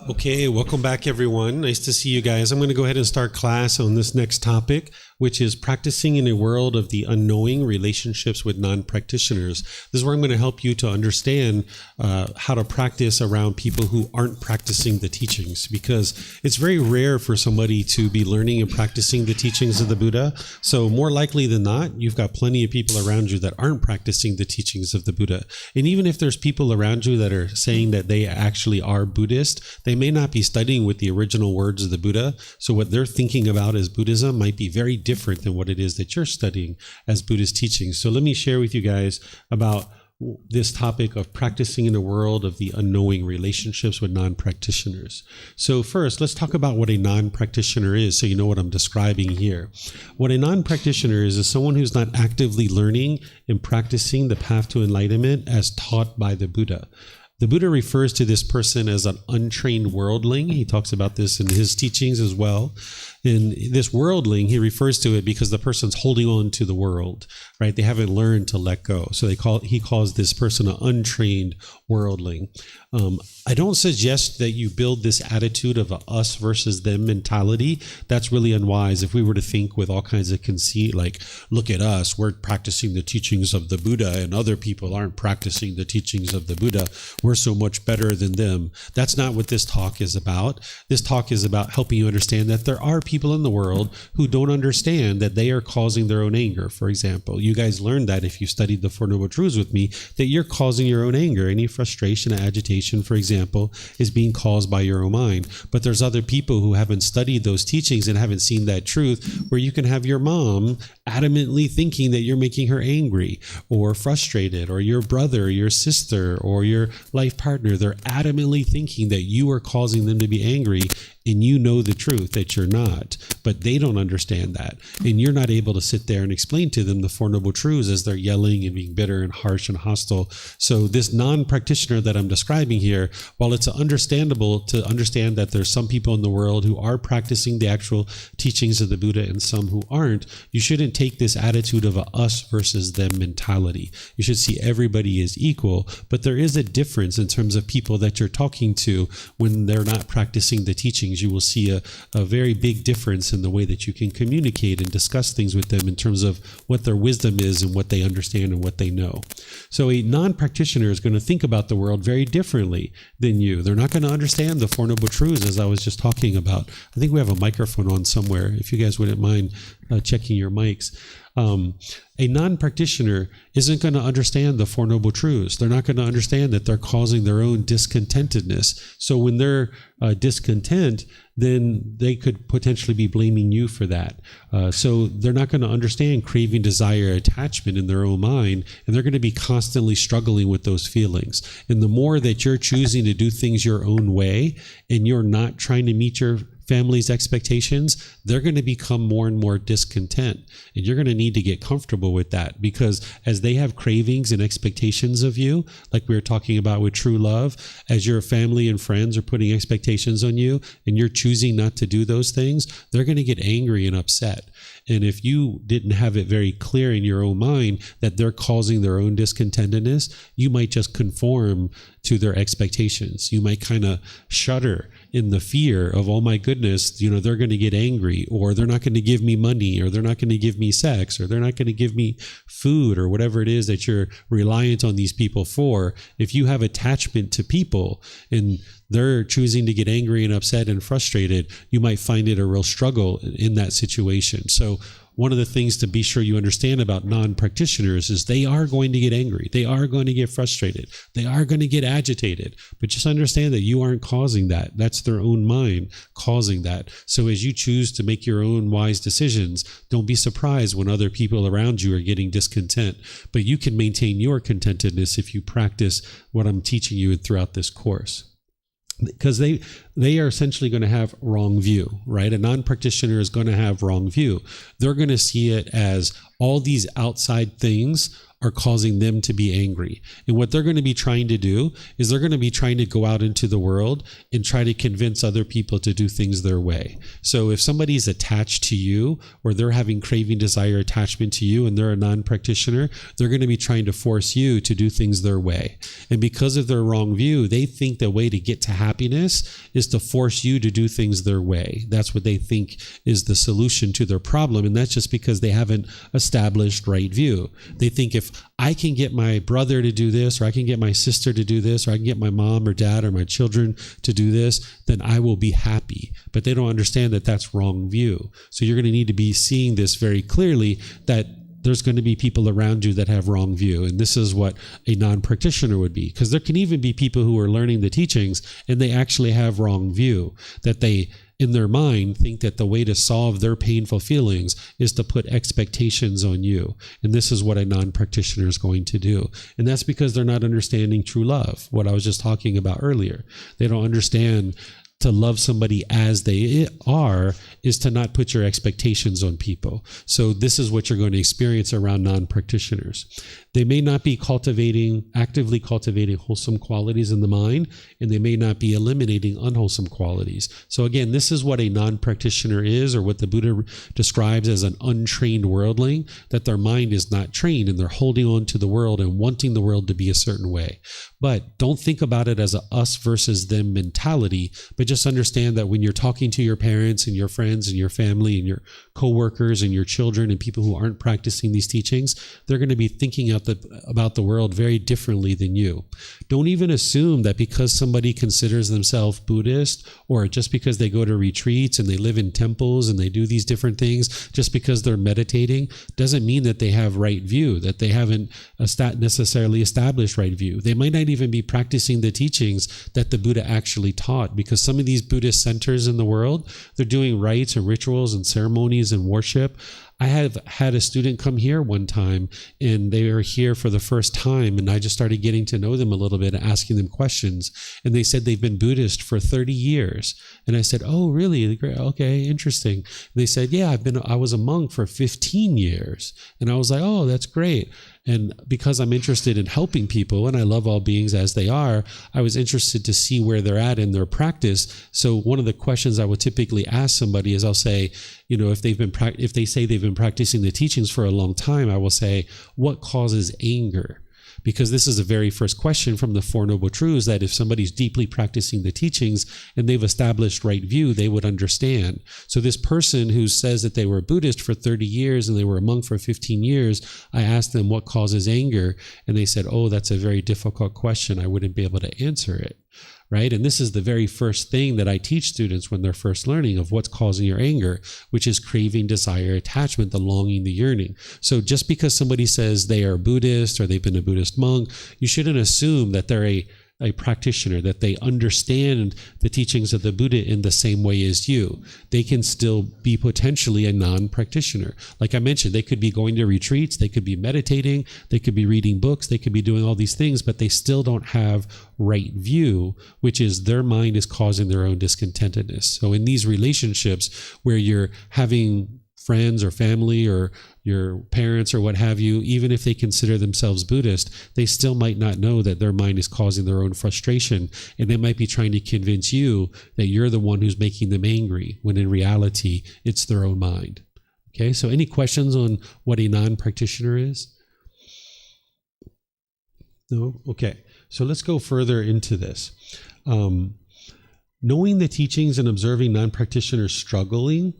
Okay, welcome back everyone. Nice to see you guys. I'm going to go ahead and start class on this next topic, which is practicing in a world of the unknowing, relationships with non-practitioners. This is where I'm going to help you to understand how to practice around people who aren't practicing the teachings, because it's very rare for somebody to be learning and practicing the teachings of the Buddha. So more likely than not, you've got plenty of people around you that aren't practicing the teachings of the Buddha. And even if there's people around you that are saying that they actually are Buddhist, they may not be studying with the original words of the Buddha. So what they're thinking about as Buddhism might be very different than what it is that you're studying as Buddhist teachings. So let me share with you guys about this topic of practicing in a world of the unknowing, relationships with non-practitioners. So first, let's talk about what a non-practitioner is, so you know what I'm describing here. What a non-practitioner is someone who's not actively learning and practicing the path to enlightenment as taught by the Buddha. The Buddha refers to this person as an untrained worldling. He talks about this in his teachings as well. In this worldling, he refers to it because the person's holding on to the world, right? They haven't learned to let go. So he calls this person an untrained worldling. I don't suggest that you build this attitude of a us versus them mentality. That's really unwise. If we were to think with all kinds of conceit, like, look at us, we're practicing the teachings of the Buddha and other people aren't practicing the teachings of the Buddha, we're so much better than them. That's not what this talk is about. This talk is about helping you understand that there are people in the world who don't understand that they are causing their own anger. For example, you guys learned that if you studied the Four Noble Truths with me, that you're causing your own anger. Any frustration or agitation, for example, is being caused by your own mind. But there's other people who haven't studied those teachings and haven't seen that truth, where you can have your mom adamantly thinking that you're making her angry or frustrated, or your brother, your sister, or your life partner. They're adamantly thinking that you are causing them to be angry, and you know the truth that you're not, but they don't understand that. And you're not able to sit there and explain to them the Four Noble Truths as they're yelling and being bitter and harsh and hostile. So this non-practitioner that I'm describing here, while it's understandable to understand that there's some people in the world who are practicing the actual teachings of the Buddha and some who aren't, you shouldn't take this attitude of a us versus them mentality. You should see everybody as equal, but there is a difference in terms of people that you're talking to when they're not practicing the teachings. You will see a very big difference in the way that you can communicate and discuss things with them in terms of what their wisdom is and what they understand and what they know. So a non-practitioner is going to think about the world very differently than you. They're not going to understand the Four Noble Truths, as I was just talking about. I think we have a microphone on somewhere. If you guys wouldn't mind checking your mics. A non-practitioner isn't going to understand the Four Noble Truths. They're not going to understand that they're causing their own discontentedness. So when they're discontent, then they could potentially be blaming you for that. So they're not going to understand craving, desire, attachment in their own mind, and they're going to be constantly struggling with those feelings. And the more that you're choosing to do things your own way, and you're not trying to meet your family's expectations, they're going to become more and more discontent. And you're going to need to get comfortable with that, because as they have cravings and expectations of you, like we were talking about with true love, as your family and friends are putting expectations on you and you're choosing not to do those things, they're going to get angry and upset. And if you didn't have it very clear in your own mind that they're causing their own discontentedness, you might just conform to their expectations. You might kind of shudder in the fear of, oh my goodness, they're going to get angry, or they're not going to give me money, or they're not going to give me sex, or they're not going to give me food, or whatever it is that you're reliant on these people for. If you have attachment to people and they're choosing to get angry and upset and frustrated, you might find it a real struggle in that situation. So one of the things to be sure you understand about non-practitioners is they are going to get angry. They are going to get frustrated. They are going to get agitated. But just understand that you aren't causing that. That's their own mind causing that. So as you choose to make your own wise decisions, don't be surprised when other people around you are getting discontent. But you can maintain your contentedness if you practice what I'm teaching you throughout this course. Because they are essentially going to have wrong view, right? A non-practitioner is going to have wrong view. They're going to see it as all these outside things are causing them to be angry. And what they're going to be trying to do is they're going to be trying to go out into the world and try to convince other people to do things their way. So if somebody's attached to you, or they're having craving, desire, attachment to you, and they're a non-practitioner, they're going to be trying to force you to do things their way. And because of their wrong view, they think the way to get to happiness is to force you to do things their way. That's what they think is the solution to their problem. And that's just because they haven't established right view. They think if I can get my brother to do this, or I can get my sister to do this, or I can get my mom or dad or my children to do this, then I will be happy. But they don't understand that that's wrong view. So you're going to need to be seeing this very clearly, that there's going to be people around you that have wrong view. And this is what a non-practitioner would be. Because there can even be people who are learning the teachings and they actually have wrong view, that they, in their mind, think that the way to solve their painful feelings is to put expectations on you. And this is what a non-practitioner is going to do. And that's because they're not understanding true love, what I was just talking about earlier. They don't understand to love somebody as they are is to not put your expectations on people. So this is what you're going to experience around non-practitioners. They may not be actively cultivating wholesome qualities in the mind, and they may not be eliminating unwholesome qualities. So again, this is what a non-practitioner is, or what the Buddha describes as an untrained worldling, that their mind is not trained and they're holding on to the world and wanting the world to be a certain way. But don't think about it as a us versus them mentality, but just understand that when you're talking to your parents and your friends and your family and your coworkers and your children and people who aren't practicing these teachings, they're going to be thinking about the world very differently than you. Don't even assume that because somebody considers themselves Buddhist, or just because they go to retreats and they live in temples and they do these different things, just because they're meditating, doesn't mean that they have right view, that they haven't necessarily established right view. They might not even be practicing the teachings that the Buddha actually taught, because some of these Buddhist centers in the world, they're doing rites and rituals and ceremonies and worship. I have had a student come here one time, and they were here for the first time, and I just started getting to know them a little bit and asking them questions. And they said they've been Buddhist for 30 years. And I said, oh, really? Okay, interesting. And they said, yeah, I was a monk for 15 years. And I was like, oh, that's great. And because I'm interested in helping people, and I love all beings as they are, I was interested to see where they're at in their practice. So one of the questions I would typically ask somebody is, I'll say, if they say they've been practicing the teachings for a long time, I will say, what causes anger? Because this is the very first question from the Four Noble Truths, that if somebody's deeply practicing the teachings and they've established right view, they would understand. So this person who says that they were Buddhist for 30 years and they were a monk for 15 years, I asked them what causes anger, and they said, oh, that's a very difficult question. I wouldn't be able to answer it. Right? And this is the very first thing that I teach students when they're first learning of what's causing your anger, which is craving, desire, attachment, the longing, the yearning. So just because somebody says they are Buddhist or they've been a Buddhist monk, you shouldn't assume that they're a practitioner, that they understand the teachings of the Buddha in the same way as you. They can still be potentially a non-practitioner. Like I mentioned, they could be going to retreats, they could be meditating, they could be reading books, they could be doing all these things, but they still don't have right view, which is their mind is causing their own discontentedness. So in these relationships where you're having friends or family or your parents or what have you, even if they consider themselves Buddhist, they still might not know that their mind is causing their own frustration. And they might be trying to convince you that you're the one who's making them angry, when in reality, it's their own mind. Okay, so any questions on what a non-practitioner is? No? Okay, so let's go further into this. Knowing the teachings and observing non-practitioners struggling,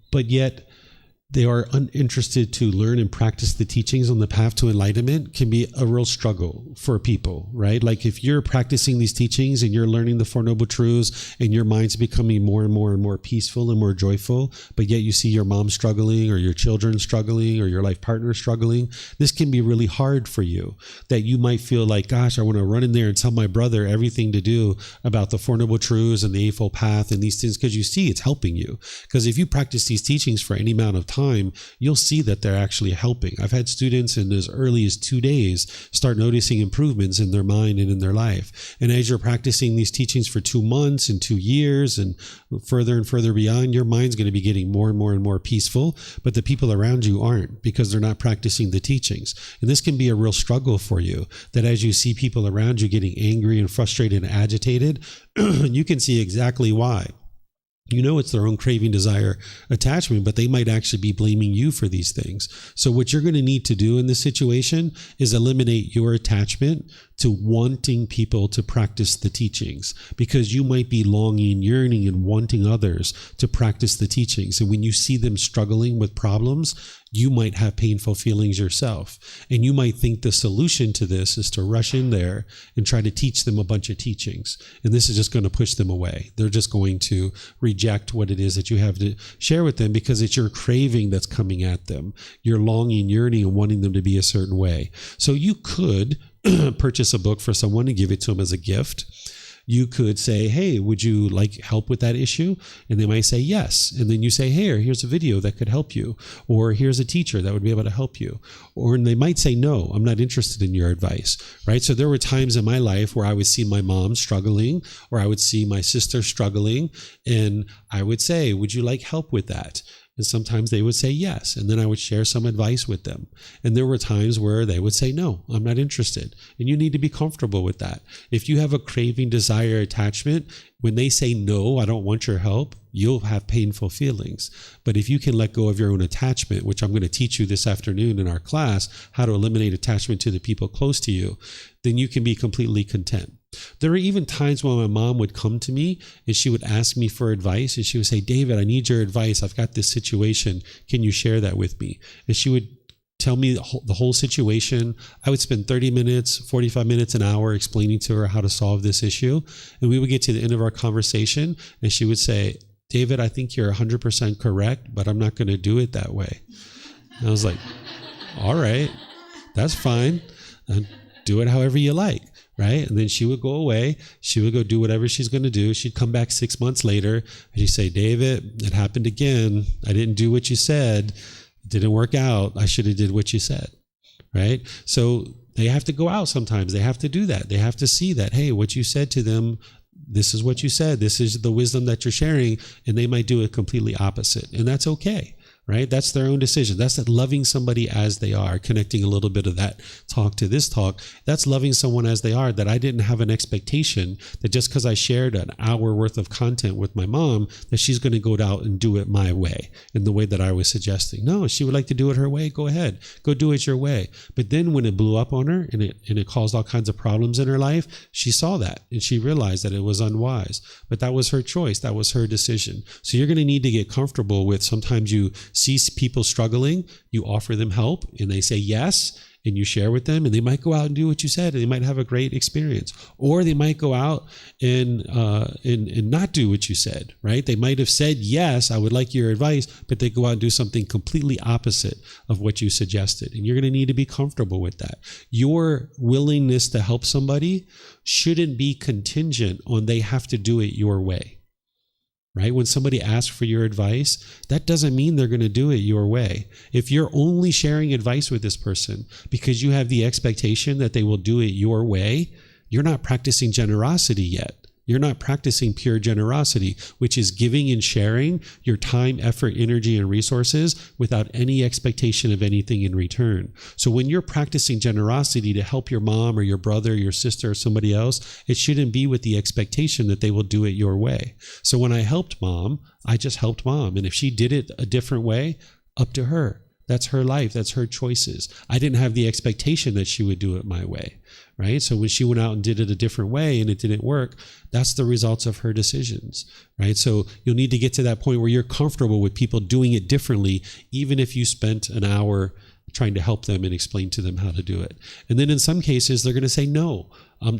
but yet they are uninterested to learn and practice the teachings on the path to enlightenment can be a real struggle for people, right? Like if you're practicing these teachings and you're learning the Four Noble Truths and your mind's becoming more and more and more peaceful and more joyful, but yet you see your mom struggling or your children struggling or your life partner struggling, this can be really hard for you, that you might feel like, gosh, I want to run in there and tell my brother everything to do about the Four Noble Truths and the Eightfold Path and these things, because you see it's helping you. Because if you practice these teachings for any amount of time, time, you'll see that they're actually helping. I've had students in as early as 2 days start noticing improvements in their mind and in their life. And as you're practicing these teachings for 2 months and 2 years and further beyond, your mind's going to be getting more and more and more peaceful, but the people around you aren't, because they're not practicing the teachings. And this can be a real struggle for you, that as you see people around you getting angry and frustrated and agitated, you can see exactly why. You know it's their own craving, desire, attachment, but they might actually be blaming you for these things. So what you're going to need to do in this situation is eliminate your attachment to wanting people to practice the teachings, because you might be longing, yearning, and wanting others to practice the teachings. And when you see them struggling with problems, you might have painful feelings yourself. And you might think the solution to this is to rush in there and try to teach them a bunch of teachings. And this is just going to push them away. They're just going to reject what it is that you have to share with them, because it's your craving that's coming at them. You're longing, yearning, and wanting them to be a certain way. So you could purchase a book for someone and give it to them as a gift. You could say, hey, would you like help with that issue? And they might say yes. And then you say, hey, here's a video that could help you. Or here's a teacher that would be able to help you. Or they might say, no, I'm not interested in your advice, right? So there were times in my life where I would see my mom struggling, or I would see my sister struggling, and I would say, would you like help with that? And sometimes they would say yes, and then I would share some advice with them. And there were times where they would say, no, I'm not interested. And you need to be comfortable with that. If you have a craving, desire, attachment, when they say, no, I don't want your help, you'll have painful feelings. But if you can let go of your own attachment, which I'm going to teach you this afternoon in our class, how to eliminate attachment to the people close to you, then you can be completely content. There were even times when my mom would come to me and she would ask me for advice, and she would say, David, I need your advice. I've got this situation. Can you share that with me? And she would tell me the whole situation. I would spend 30 minutes, 45 minutes, an hour explaining to her how to solve this issue. And we would get to the end of our conversation and she would say, David, I think you're 100% correct, but I'm not going to do it that way. And I was like, all right, that's fine. Do it however you like. Right? And then she would go away. She would go do whatever she's going to do. She'd come back 6 months later and she'd say, David, it happened again. I didn't do what you said. It didn't work out. I should have did what you said. Right? So they have to go out sometimes. They have to do that. They have to see that, hey, what you said to them, this is what you said. This is the wisdom that you're sharing. And they might do it completely opposite. And that's okay. Right? That's their own decision. That's that loving somebody as they are, connecting a little bit of that talk to this talk. That's loving someone as they are, that I didn't have an expectation that just because I shared an hour worth of content with my mom, that she's going to go out and do it my way, in the way that I was suggesting. No, she would like to do it her way. Go ahead. Go do it your way. But then when it blew up on her and it caused all kinds of problems in her life, she saw that and she realized that it was unwise. But that was her choice. That was her decision. So you're going to need to get comfortable with, sometimes you see people struggling, you offer them help and they say yes, and you share with them, and they might go out and do what you said, and they might have a great experience. Or they might go out and not do what you said, right? They might have said, yes, I would like your advice, but they go out and do something completely opposite of what you suggested. And you're going to need to be comfortable with that. Your willingness to help somebody shouldn't be contingent on they have to do it your way. Right? When somebody asks for your advice, that doesn't mean they're going to do it your way. If you're only sharing advice with this person because you have the expectation that they will do it your way, you're not practicing generosity yet. You're not practicing pure generosity, which is giving and sharing your time, effort, energy, and resources without any expectation of anything in return. So when you're practicing generosity to help your mom or your brother, your sister, or somebody else, it shouldn't be with the expectation that they will do it your way. So when I helped mom, I just helped mom. And if she did it a different way, up to her. That's her life. That's her choices. I didn't have the expectation that she would do it my way, right? So when she went out and did it a different way and it didn't work, that's the results of her decisions, right? So you'll need to get to that point where you're comfortable with people doing it differently, even if you spent an hour trying to help them and explain to them how to do it. And then in some cases, they're going to say, no,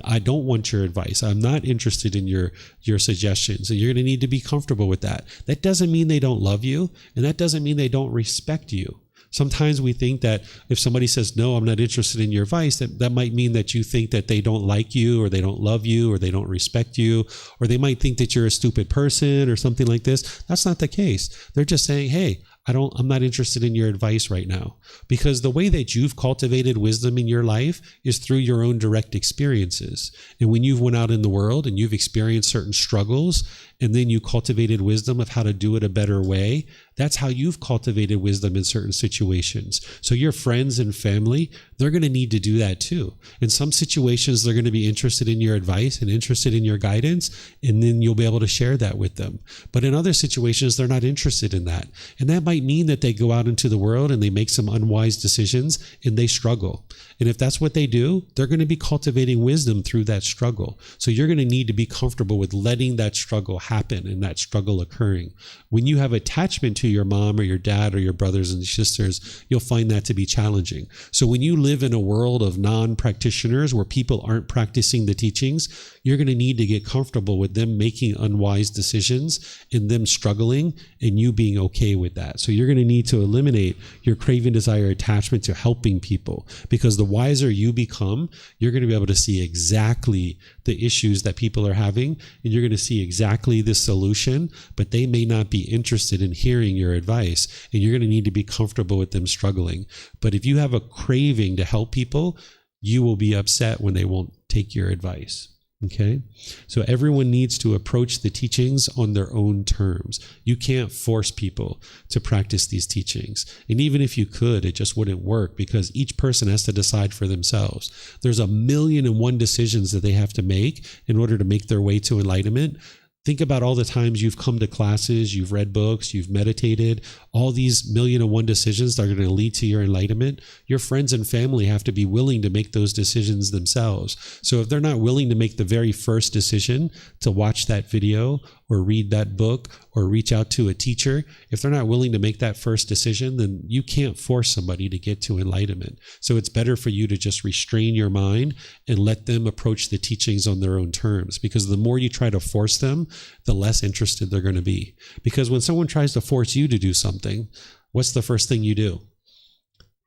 I don't want your advice. I'm not interested in your suggestions. And you're going to need to be comfortable with that. That doesn't mean they don't love you, and that doesn't mean they don't respect you. Sometimes we think that if somebody says, no, I'm not interested in your advice, that might mean that you think that they don't like you, or they don't love you, or they don't respect you, or they might think that you're a stupid person or something like this. That's not the case. They're just saying, hey, I'm not interested in your advice right now. Because the way that you've cultivated wisdom in your life is through your own direct experiences. And when you've went out in the world and you've experienced certain struggles, and then you cultivated wisdom of how to do it a better way, that's how you've cultivated wisdom in certain situations. So your friends and family, they're going to need to do that too. In some situations, they're going to be interested in your advice and interested in your guidance, and then you'll be able to share that with them. But in other situations, they're not interested in that. And that might mean that they go out into the world and they make some unwise decisions and they struggle. And if that's what they do, they're going to be cultivating wisdom through that struggle. So you're going to need to be comfortable with letting that struggle happen and that struggle occurring. When you have attachment to your mom or your dad or your brothers and sisters, you'll find that to be challenging. So when you live in a world of non-practitioners where people aren't practicing the teachings, you're going to need to get comfortable with them making unwise decisions and them struggling and you being okay with that. So you're going to need to eliminate your craving, desire, attachment to helping people, because the wiser you become, you're going to be able to see exactly the issues that people are having, and you're going to see exactly the solution, but they may not be interested in hearing your advice, and you're going to need to be comfortable with them struggling. But if you have a craving to help people, you will be upset when they won't take your advice. Okay, so everyone needs to approach the teachings on their own terms. You can't force people to practice these teachings. And even if you could, it just wouldn't work, because each person has to decide for themselves. There's 1,000,001 decisions that they have to make in order to make their way to enlightenment. Think about all the times you've come to classes, you've read books, you've meditated, all these 1,000,001 decisions that are going to lead to your enlightenment. Your friends and family have to be willing to make those decisions themselves. So if they're not willing to make the very first decision to watch that video or read that book or reach out to a teacher, if they're not willing to make that first decision, then you can't force somebody to get to enlightenment. So it's better for you to just restrain your mind and let them approach the teachings on their own terms, because the more you try to force them, the less interested they're going to be. Because when someone tries to force you to do something, what's the first thing you do?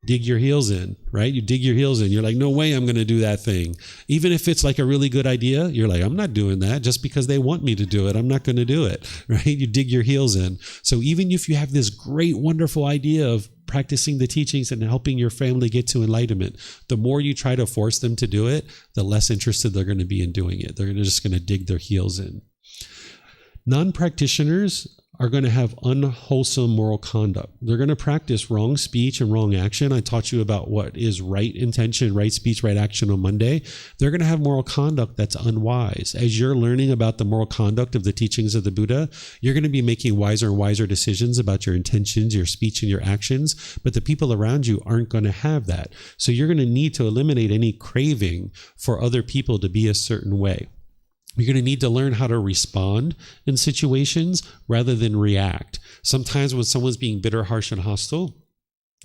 Dig your heels in, right? You dig your heels in. You're like, no way I'm going to do that thing. Even if it's like a really good idea, you're like, I'm not doing that. Just because they want me to do it, I'm not going to do it, right? You dig your heels in. So even if you have this great, wonderful idea of practicing the teachings and helping your family get to enlightenment, the more you try to force them to do it, the less interested they're going to be in doing it. They're just going to dig their heels in. Non-practitioners are going to have unwholesome moral conduct. They're going to practice wrong speech and wrong action. I taught you about what is right intention, right speech, right action on Monday. They're going to have moral conduct that's unwise. As you're learning about the moral conduct of the teachings of the Buddha, you're going to be making wiser and wiser decisions about your intentions, your speech, and your actions, but the people around you aren't going to have that. So you're going to need to eliminate any craving for other people to be a certain way. You're going to need to learn how to respond in situations rather than react. Sometimes when someone's being bitter, harsh, and hostile,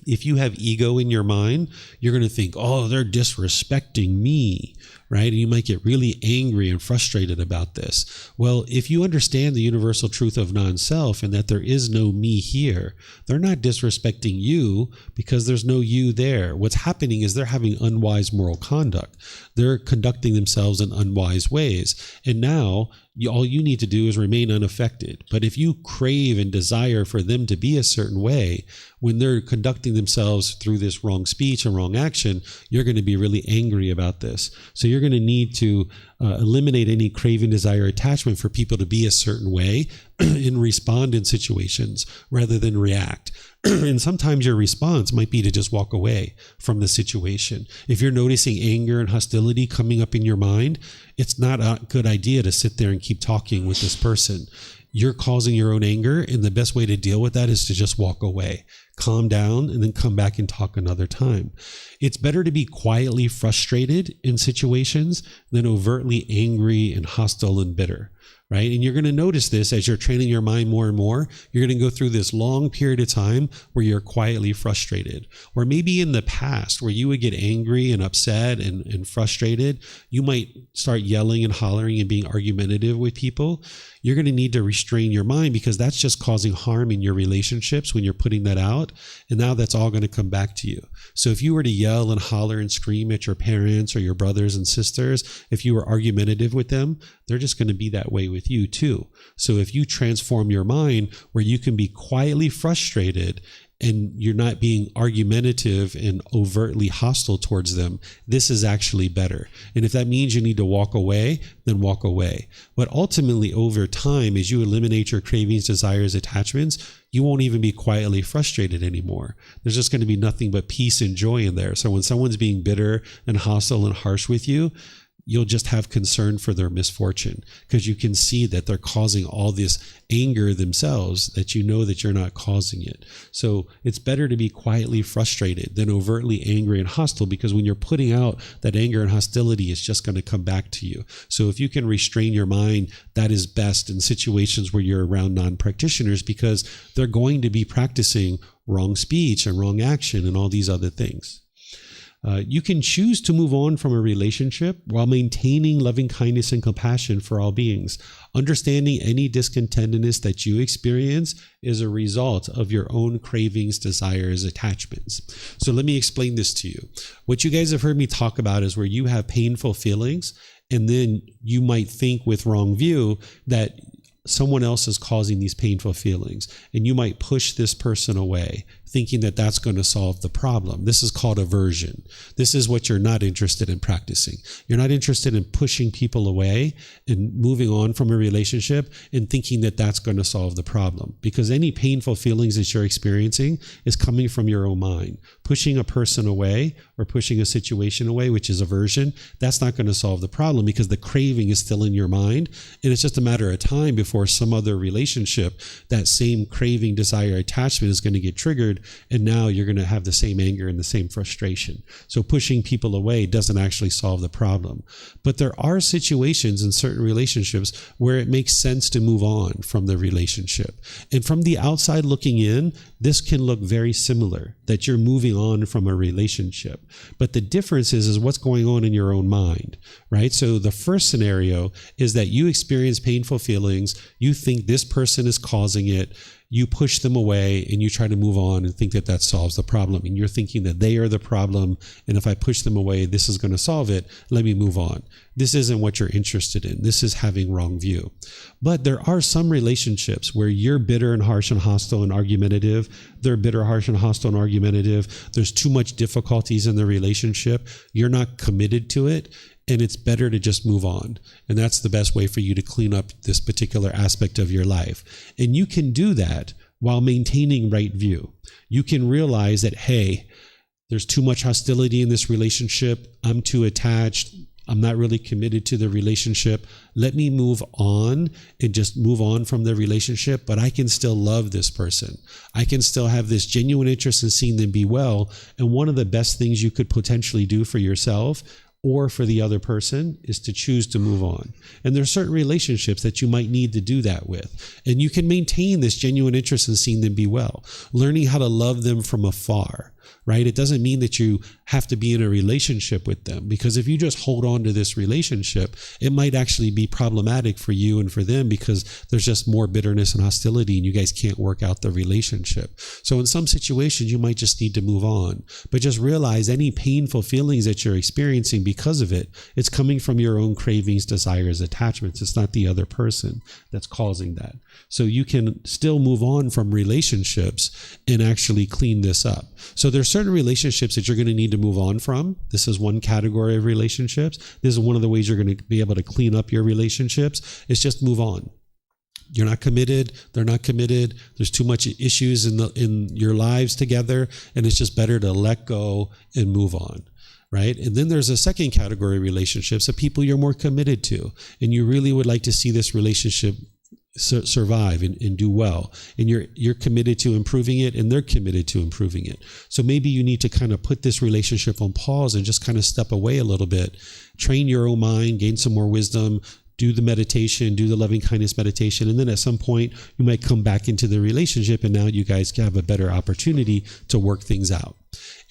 if you have ego in your mind, you're going to think, oh, they're disrespecting me, right? And you might get really angry and frustrated about this. Well, if you understand the universal truth of non-self and that there is no me here, they're not disrespecting you because there's no you there. What's happening is they're having unwise moral conduct. They're conducting themselves in unwise ways. And now all you need to do is remain unaffected. But if you crave and desire for them to be a certain way, when they're conducting themselves through this wrong speech and wrong action, you're going to be really angry about this. So you're going to need to eliminate any craving, desire, attachment for people to be a certain way and respond in situations rather than react. And sometimes your response might be to just walk away from the situation. If you're noticing anger and hostility coming up in your mind, it's not a good idea to sit there and keep talking with this person. You're causing your own anger, and the best way to deal with that is to just walk away, calm down, and then come back and talk another time. It's better to be quietly frustrated in situations than overtly angry and hostile and bitter. Right? And you're going to notice this as you're training your mind more and more. You're going to go through this long period of time where you're quietly frustrated. Or maybe in the past where you would get angry and upset and frustrated, you might start yelling and hollering and being argumentative with people. You're going to need to restrain your mind, because that's just causing harm in your relationships when you're putting that out. out, and now that's all going to come back to you. So if you were to yell and holler and scream at your parents or your brothers and sisters, if you were argumentative with them, they're just going to be that way with you too. So if you transform your mind where you can be quietly frustrated and you're not being argumentative and overtly hostile towards them, this is actually better. And if that means you need to walk away, then walk away. But ultimately, over time, as you eliminate your cravings, desires, attachments, you won't even be quietly frustrated anymore. There's just going to be nothing but peace and joy in there. So when someone's being bitter and hostile and harsh with you, you'll just have concern for their misfortune because you can see that they're causing all this anger themselves that you know that you're not causing it. So it's better to be quietly frustrated than overtly angry and hostile, because when you're putting out that anger and hostility, it's just going to come back to you. So if you can restrain your mind, that is best in situations where you're around non-practitioners, because they're going to be practicing wrong speech and wrong action and all these other things. You can choose to move on from a relationship while maintaining loving kindness and compassion for all beings. Understanding any discontentedness that you experience is a result of your own cravings, desires, attachments. So let me explain this to you. What you guys have heard me talk about is where you have painful feelings, and then you might think with wrong view that someone else is causing these painful feelings, and you might push this person away thinking that that's going to solve the problem. This is called aversion. This is what you're not interested in practicing. You're not interested in pushing people away and moving on from a relationship and thinking that that's going to solve the problem, because any painful feelings that you're experiencing is coming from your own mind. Pushing a person away or pushing a situation away, which is aversion, that's not going to solve the problem, because the craving is still in your mind, and it's just a matter of time before some other relationship, that same craving, desire, attachment is going to get triggered, and now you're going to have the same anger and the same frustration. So pushing people away doesn't actually solve the problem. But there are situations in certain relationships where it makes sense to move on from the relationship. And from the outside looking in, this can look very similar, that you're moving on from a relationship. But the difference is what's going on in your own mind, right? So the first scenario is that you experience painful feelings, you think this person is causing it, you push them away and you try to move on and think that that solves the problem. And you're thinking that they are the problem, and if I push them away, this is going to solve it. Let me move on. This isn't what you're interested in. This is having wrong view. But there are some relationships where you're bitter and harsh and hostile and argumentative. They're bitter, harsh, and hostile and argumentative. There's too much difficulties in the relationship. You're not committed to it. And it's better to just move on. And that's the best way for you to clean up this particular aspect of your life. And you can do that while maintaining right view. You can realize that, hey, there's too much hostility in this relationship. I'm too attached. I'm not really committed to the relationship. Let me move on and just move on from the relationship, but I can still love this person. I can still have this genuine interest in seeing them be well. And one of the best things you could potentially do for yourself or for the other person is to choose to move on. And there are certain relationships that you might need to do that with. And you can maintain this genuine interest in seeing them be well, learning how to love them from afar, right? It doesn't mean that you have to be in a relationship with them, because if you just hold on to this relationship, it might actually be problematic for you and for them, because there's just more bitterness and hostility and you guys can't work out the relationship. So in some situations, you might just need to move on, but just realize any painful feelings that you're experiencing because of it, it's coming from your own cravings, desires, attachments. It's not the other person that's causing that. So you can still move on from relationships and actually clean this up. So there's certain relationships that you're going to need to move on from. This is one category of relationships. This is one of the ways you're going to be able to clean up your relationships. It's just move on. You're not committed. They're not committed. There's too much issues in your lives together, and it's just better to let go and move on. Right? And then there's a second category of relationships of people you're more committed to, and you really would like to see this relationship survive and do well, and you're committed to improving it, and they're committed to improving it. So maybe you need to kind of put this relationship on pause and just kind of step away a little bit, train your own mind, gain some more wisdom, do the meditation, do the loving kindness meditation, and then at some point you might come back into the relationship, and now you guys have a better opportunity to work things out.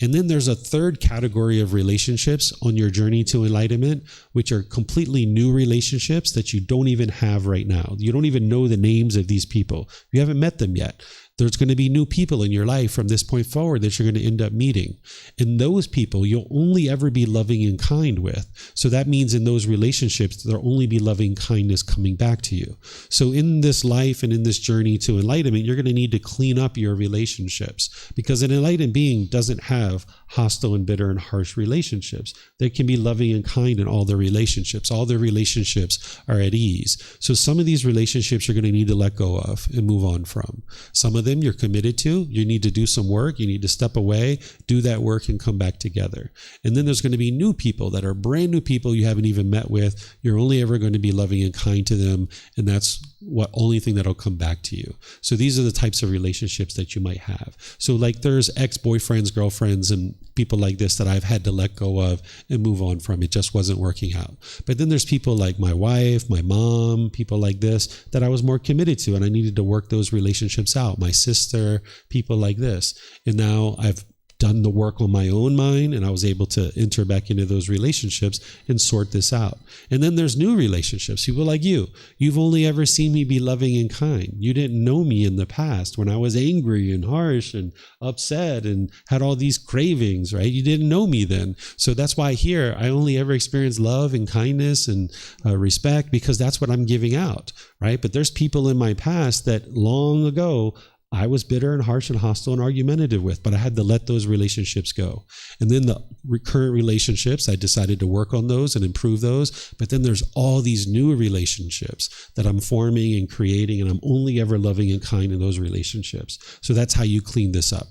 And then there's a third category of relationships on your journey to enlightenment, which are completely new relationships that you don't even have right now. You don't even know the names of these people. You haven't met them yet. There's going to be new people in your life from this point forward that you're going to end up meeting. And those people you'll only ever be loving and kind with. So that means in those relationships, there'll only be loving kindness coming back to you. So in this life and in this journey to enlightenment, you're going to need to clean up your relationships, because an enlightened being doesn't have hostile and bitter and harsh relationships. They can be loving and kind in all their relationships. All their relationships are at ease. So some of these relationships you're going to need to let go of and move on from. Some of them you're committed to. You need to do some work. You need to step away, do that work, and come back together. And then there's going to be new people that are brand new people you haven't even met with. You're only ever going to be loving and kind to them, and that's what only thing that'll come back to you. So these are the types of relationships that you might have. So like there's ex-boyfriends, girlfriends, and people like this that I've had to let go of and move on from. It just wasn't working out. But then there's people like my wife, my mom, people like this that I was more committed to, and I needed to work those relationships out. My sister, people like this. And now I've done the work on my own mind, and I was able to enter back into those relationships and sort this out. And then there's new relationships, people like you. You've only ever seen me be loving and kind. You didn't know me in the past when I was angry and harsh and upset and had all these cravings, right? You didn't know me then. So that's why here I only ever experienced love and kindness and respect, because that's what I'm giving out, right? But there's people in my past that long ago I was bitter and harsh and hostile and argumentative with, but I had to let those relationships go. And then the current relationships, I decided to work on those and improve those. But then there's all these new relationships that I'm forming and creating, and I'm only ever loving and kind in those relationships. So that's how you clean this up.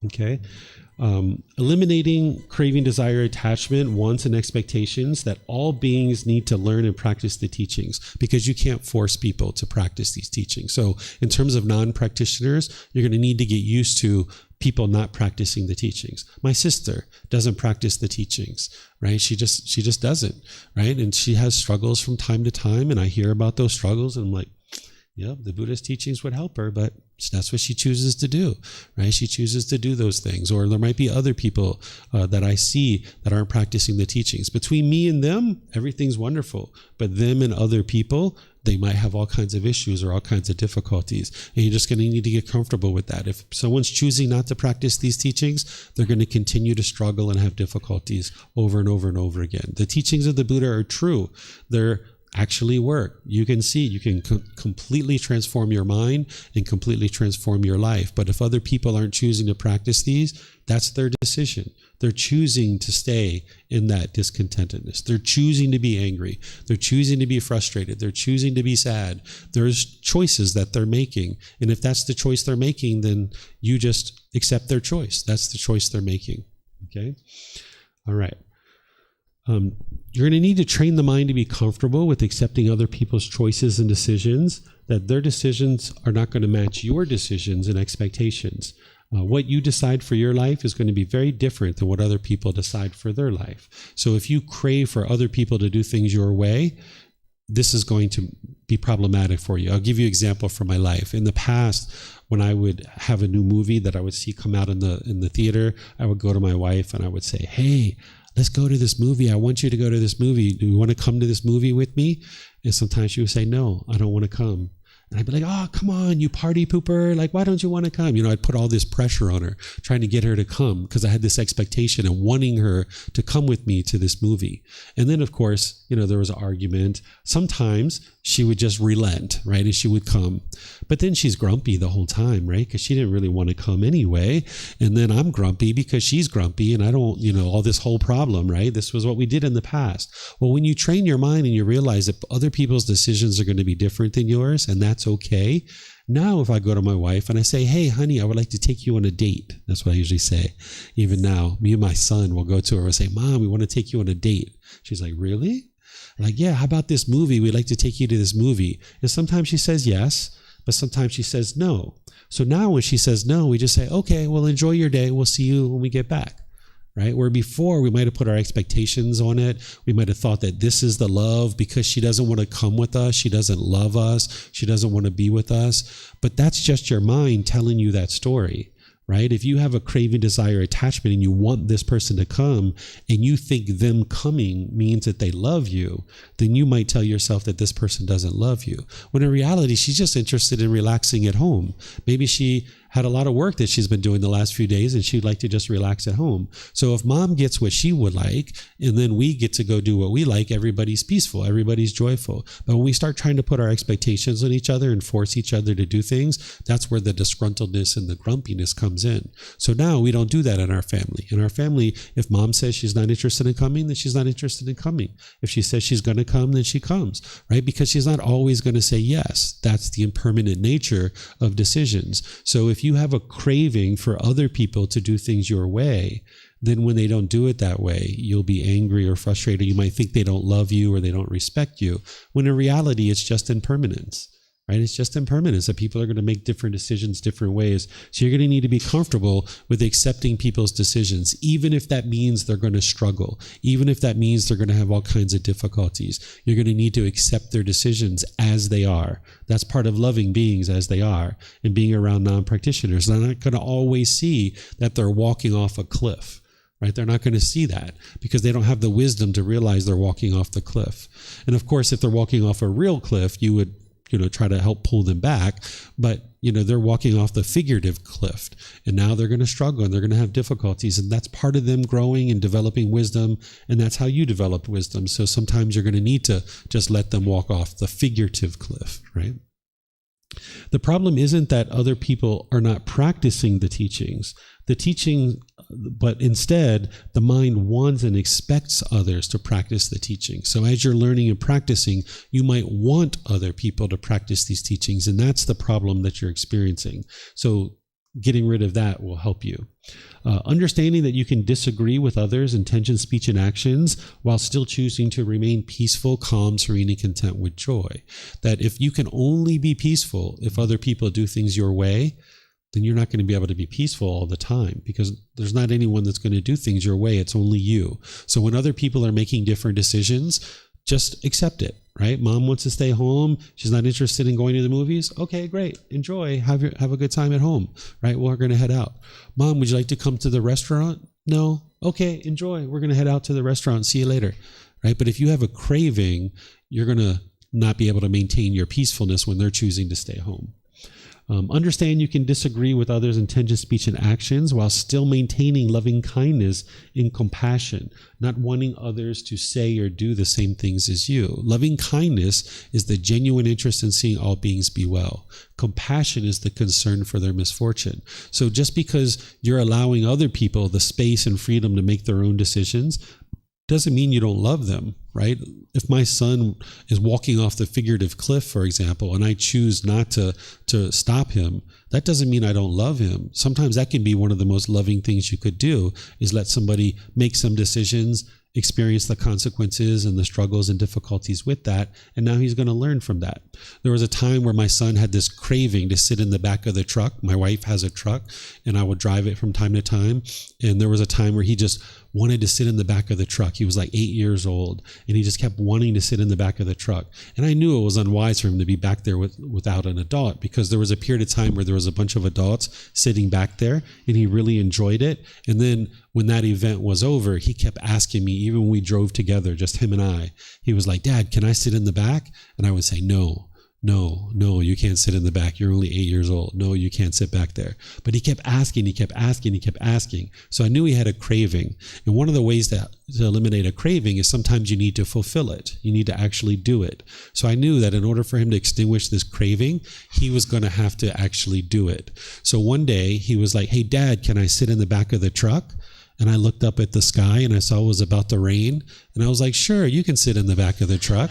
Okay. Eliminating craving, desire, attachment, wants, and expectations that all beings need to learn and practice the teachings, because you can't force people to practice these teachings. So in terms of non-practitioners, you're going to need to get used to people not practicing the teachings. My sister doesn't practice the teachings, right? She just doesn't, right? And she has struggles from time to time, and I hear about those struggles, and I'm like, yep, the Buddha's teachings would help her, but that's what she chooses to do, right? She chooses to do those things. Or there might be other people that I see that aren't practicing the teachings. Between me and them, everything's wonderful. But them and other people, they might have all kinds of issues or all kinds of difficulties. And you're just going to need to get comfortable with that. If someone's choosing not to practice these teachings, they're going to continue to struggle and have difficulties over and over and over again. The teachings of the Buddha are true. They're actually work. You can see, you can completely transform your mind and completely transform your life. But if other people aren't choosing to practice these, that's their decision. They're choosing to stay in that discontentedness. They're choosing to be angry. They're choosing to be frustrated. They're choosing to be sad. There's choices that they're making. And if that's the choice they're making, then you just accept their choice. That's the choice they're making. Okay? All right. You're going to need to train the mind to be comfortable with accepting other people's choices and decisions, that their decisions are not going to match your decisions and expectations. What you decide for your life is going to be very different than what other people decide for their life. So if you crave for other people to do things your way, this is going to be problematic for you. I'll give you an example from my life. In the past, when I would have a new movie that I would see come out in the theater, I would go to my wife and I would say, hey, let's go to this movie. I want you to go to this movie. Do you want to come to this movie with me? And sometimes she would say, no, I don't want to come. And I'd be like, oh, come on, you party pooper. Like, why don't you want to come? You know, I'd put all this pressure on her, trying to get her to come, because I had this expectation of wanting her to come with me to this movie. And then, of course, you know, there was an argument. Sometimes she would just relent, right? And she would come. But then she's grumpy the whole time, right? Because she didn't really want to come anyway. And then I'm grumpy because she's grumpy, and I don't, you know, all this whole problem, right? This was what we did in the past. Well, when you train your mind and you realize that other people's decisions are going to be different than yours, and that's okay. Now, if I go to my wife and I say, hey, honey, I would like to take you on a date. That's what I usually say. Even now, me and my son will go to her and say, Mom, we want to take you on a date. She's like, really? I'm like, yeah, how about this movie? We'd like to take you to this movie. And sometimes she says yes, but sometimes she says no. So now when she says no, we just say, okay, well, enjoy your day. We'll see you when we get back. Right? Where before we might have put our expectations on it. We might have thought that this is the love because she doesn't want to come with us. She doesn't love us. She doesn't want to be with us. But that's just your mind telling you that story, right? If you have a craving, desire, attachment, and you want this person to come, and you think them coming means that they love you, then you might tell yourself that this person doesn't love you. When in reality, she's just interested in relaxing at home. Maybe she had a lot of work that she's been doing the last few days and she'd like to just relax at home. So if mom gets what she would like and then we get to go do what we like, everybody's peaceful, everybody's joyful. But when we start trying to put our expectations on each other and force each other to do things, that's where the disgruntledness and the grumpiness comes in. So now we don't do that in our family. In our family, if mom says she's not interested in coming, then she's not interested in coming. If she says she's going to come, then she comes, right? Because she's not always going to say yes. That's the impermanent nature of decisions. So if you have a craving for other people to do things your way, then when they don't do it that way, you'll be angry or frustrated. You might think they don't love you or they don't respect you, when in reality, it's just impermanence, right? It's just impermanence that people are going to make different decisions different ways. So you're going to need to be comfortable with accepting people's decisions, even if that means they're going to struggle, even if that means they're going to have all kinds of difficulties. You're going to need to accept their decisions as they are. That's part of loving beings as they are and being around non-practitioners. They're not going to always see that they're walking off a cliff, right? They're not going to see that because they don't have the wisdom to realize they're walking off the cliff. And of course, if they're walking off a real cliff, you would try to help pull them back, but they're walking off the figurative cliff, and now they're going to struggle and they're going to have difficulties, and that's part of them growing and developing wisdom, and that's how you develop wisdom. So sometimes you're going to need to just let them walk off the figurative cliff, right? The problem isn't that other people are not practicing the teachings, but instead the mind wants and expects others to practice the teaching. So as you're learning and practicing, you might want other people to practice these teachings, and that's the problem that you're experiencing. So getting rid of that will help you. Understanding that you can disagree with others' intention, speech, and actions while still choosing to remain peaceful, calm, serene, and content with joy. That if you can only be peaceful if other people do things your way, then you're not going to be able to be peaceful all the time, because there's not anyone that's going to do things your way. It's only you. So when other people are making different decisions, just accept it, right? Mom wants to stay home. She's not interested in going to the movies. Okay, great. Enjoy. Have a good time at home, right? Well, we're going to head out. Mom, would you like to come to the restaurant? No. Okay, enjoy. We're going to head out to the restaurant. See you later, right? But if you have a craving, you're going to not be able to maintain your peacefulness when they're choosing to stay home. Understand you can disagree with others' intention, speech, and actions while still maintaining loving kindness and compassion, not wanting others to say or do the same things as you. Loving kindness is the genuine interest in seeing all beings be well. Compassion is the concern for their misfortune. So just because you're allowing other people the space and freedom to make their own decisions doesn't mean you don't love them, right? If my son is walking off the figurative cliff, for example, and I choose not to stop him, that doesn't mean I don't love him. Sometimes that can be one of the most loving things you could do, is let somebody make some decisions, experience the consequences and the struggles and difficulties with that, and now he's going to learn from that. There was a time where my son had this craving to sit in the back of the truck. My wife has a truck, and I would drive it from time to time, and there was a time where he just wanted to sit in the back of the truck. He was like 8 years old, and he just kept wanting to sit in the back of the truck. And I knew it was unwise for him to be back there without an adult, because there was a period of time where there was a bunch of adults sitting back there, and he really enjoyed it. And then when that event was over, he kept asking me, even when we drove together, just him and I, he was like, "Dad, can I sit in the back?" And I would say, No, you can't sit in the back. You're only 8 years old. No, you can't sit back there. But he kept asking. So I knew he had a craving. And one of the ways to eliminate a craving is sometimes you need to fulfill it. You need to actually do it. So I knew that in order for him to extinguish this craving, he was going to have to actually do it. So one day he was like, "Hey, Dad, can I sit in the back of the truck?" And I looked up at the sky and I saw it was about to rain. And I was like, "Sure, you can sit in the back of the truck."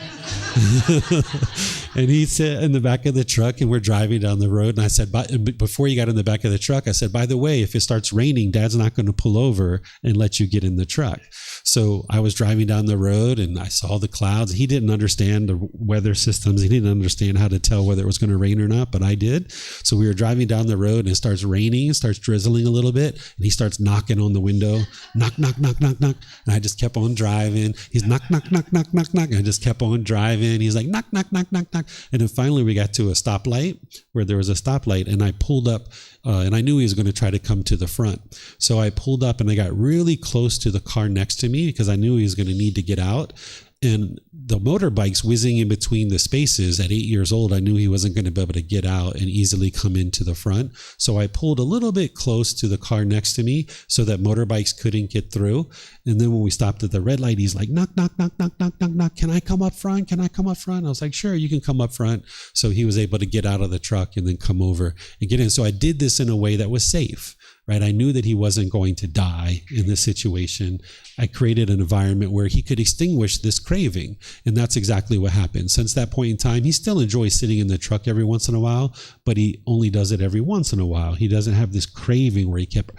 And he sat in the back of the truck, and we're driving down the road. And I said, before he got in the back of the truck, I said, "By the way, if it starts raining, Dad's not going to pull over and let you get in the truck." So I was driving down the road and I saw the clouds. He didn't understand the weather systems. He didn't understand how to tell whether it was going to rain or not, but I did. So we were driving down the road and it starts raining, it starts drizzling a little bit, and he starts knocking on the window. window, knock, knock, knock, knock, knock. And I just kept on driving. He's knock, knock, knock, knock, knock, knock. And I just kept on driving. He's like, knock, knock, knock, knock, knock. And then finally we got to a stoplight where there was a stoplight, and I pulled up and I knew he was going to try to come to the front. So I pulled up and I got really close to the car next to me because I knew he was going to need to get out. And the motorbike's whizzing in between the spaces. At 8 years old, I knew he wasn't going to be able to get out and easily come into the front. So I pulled a little bit close to the car next to me so that motorbikes couldn't get through. And then when we stopped at the red light, he's like, knock, knock, knock, knock, knock, knock, knock. Can I come up front? Can I come up front? I was like, sure, you can come up front. So he was able to get out of the truck and then come over and get in. So I did this in a way that was safe. Right? I knew that he wasn't going to die in this situation. I created an environment where he could extinguish this craving. And that's exactly what happened. Since that point in time, he still enjoys sitting in the truck every once in a while, but he only does it every once in a while. He doesn't have this craving where he kept,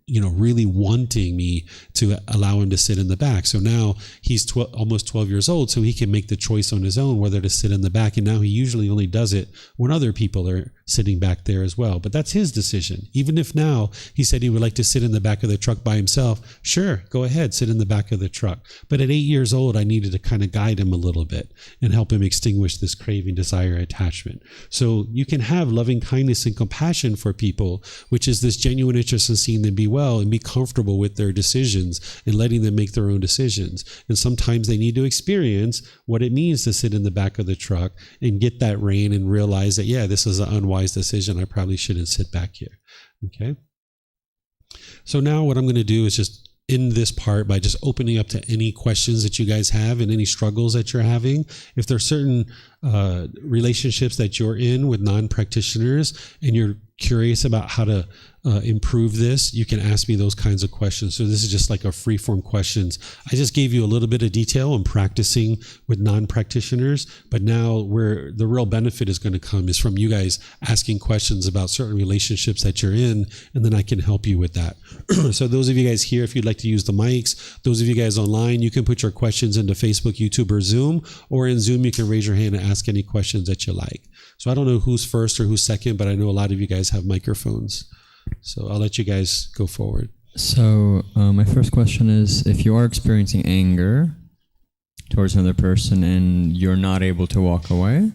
really wanting me to allow him to sit in the back. So now he's almost 12 years old, so he can make the choice on his own whether to sit in the back. And now he usually only does it when other people are sitting back there as well. But that's his decision. Even if now he said he would like to sit in the back of the truck by himself, sure, go ahead, sit in the back of the truck. But at 8 years old, I needed to kind of guide him a little bit and help him extinguish this craving, desire, attachment. So you can have loving kindness and compassion for people, which is this genuine interest in seeing them be well and be comfortable with their decisions and letting them make their own decisions. And sometimes they need to experience what it means to sit in the back of the truck and get that rein and realize that, yeah, this is an unwise decision. I probably shouldn't sit back here. Okay. So now what I'm going to do is just end this part by just opening up to any questions that you guys have and any struggles that you're having. If there's certain relationships that you're in with non-practitioners and you're curious about how to improve this, you can ask me those kinds of questions. So this is just like a free-form questions. I just gave you a little bit of detail on practicing with non-practitioners, but now where the real benefit is going to come is from you guys asking questions about certain relationships that you're in, and then I can help you with that. So those of you guys here, if you'd like to use the mics, those of you guys online, you can put your questions into Facebook, YouTube, or Zoom, or in Zoom, you can raise your hand and ask any questions that you like. So I don't know who's first or who's second, but I know a lot of you guys have microphones. So I'll let you guys go forward. So my first question is, if you are experiencing anger towards another person and you're not able to walk away,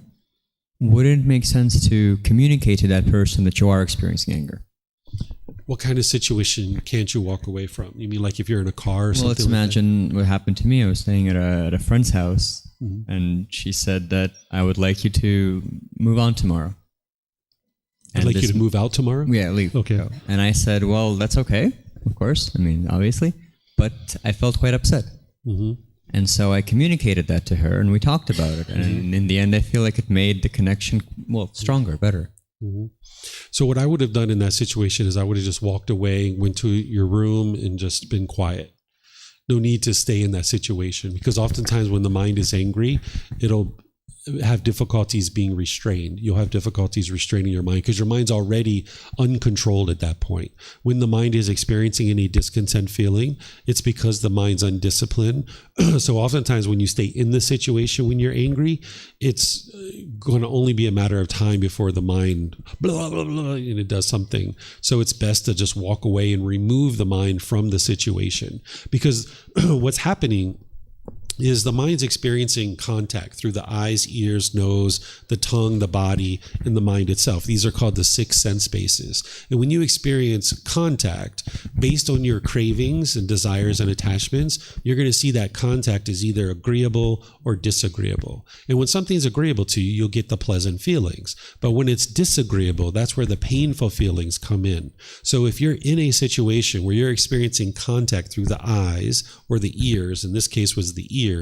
would it make sense to communicate to that person that you are experiencing anger? What kind of situation can't you walk away from? You mean like if you're in a car or something? Well, let's imagine what happened to me. I was staying at a friend's house, and she said that I would like you to move on tomorrow. I'd like you to move out tomorrow? Yeah, leave. Okay. And I said, well, that's okay, of course. I mean, obviously. But I felt quite upset. Mm-hmm. And so I communicated that to her, and we talked about it. And in the end, I feel like it made the connection, stronger, better. Mm-hmm. So what I would have done in that situation is I would have just walked away, went to your room, and just been quiet. No need to stay in that situation, because oftentimes when the mind is angry, it'll have difficulties being restrained. You'll have difficulties restraining your mind because your mind's already uncontrolled at that point. When the mind is experiencing any discontent feeling, it's because the mind's undisciplined. So oftentimes when you stay in the situation when you're angry, it's going to only be a matter of time before the mind blah, blah, blah, and it does something. So it's best to just walk away and remove the mind from the situation, because what's happening is the mind's experiencing contact through the eyes, ears, nose, the tongue, the body, and the mind itself. These are called the six sense bases. And when you experience contact based on your cravings and desires and attachments, you're going to see that contact is either agreeable or disagreeable. And when something's agreeable to you, you'll get the pleasant feelings. But when it's disagreeable, that's where the painful feelings come in. So if you're in a situation where you're experiencing contact through the eyes or the ears, in this case was the ears,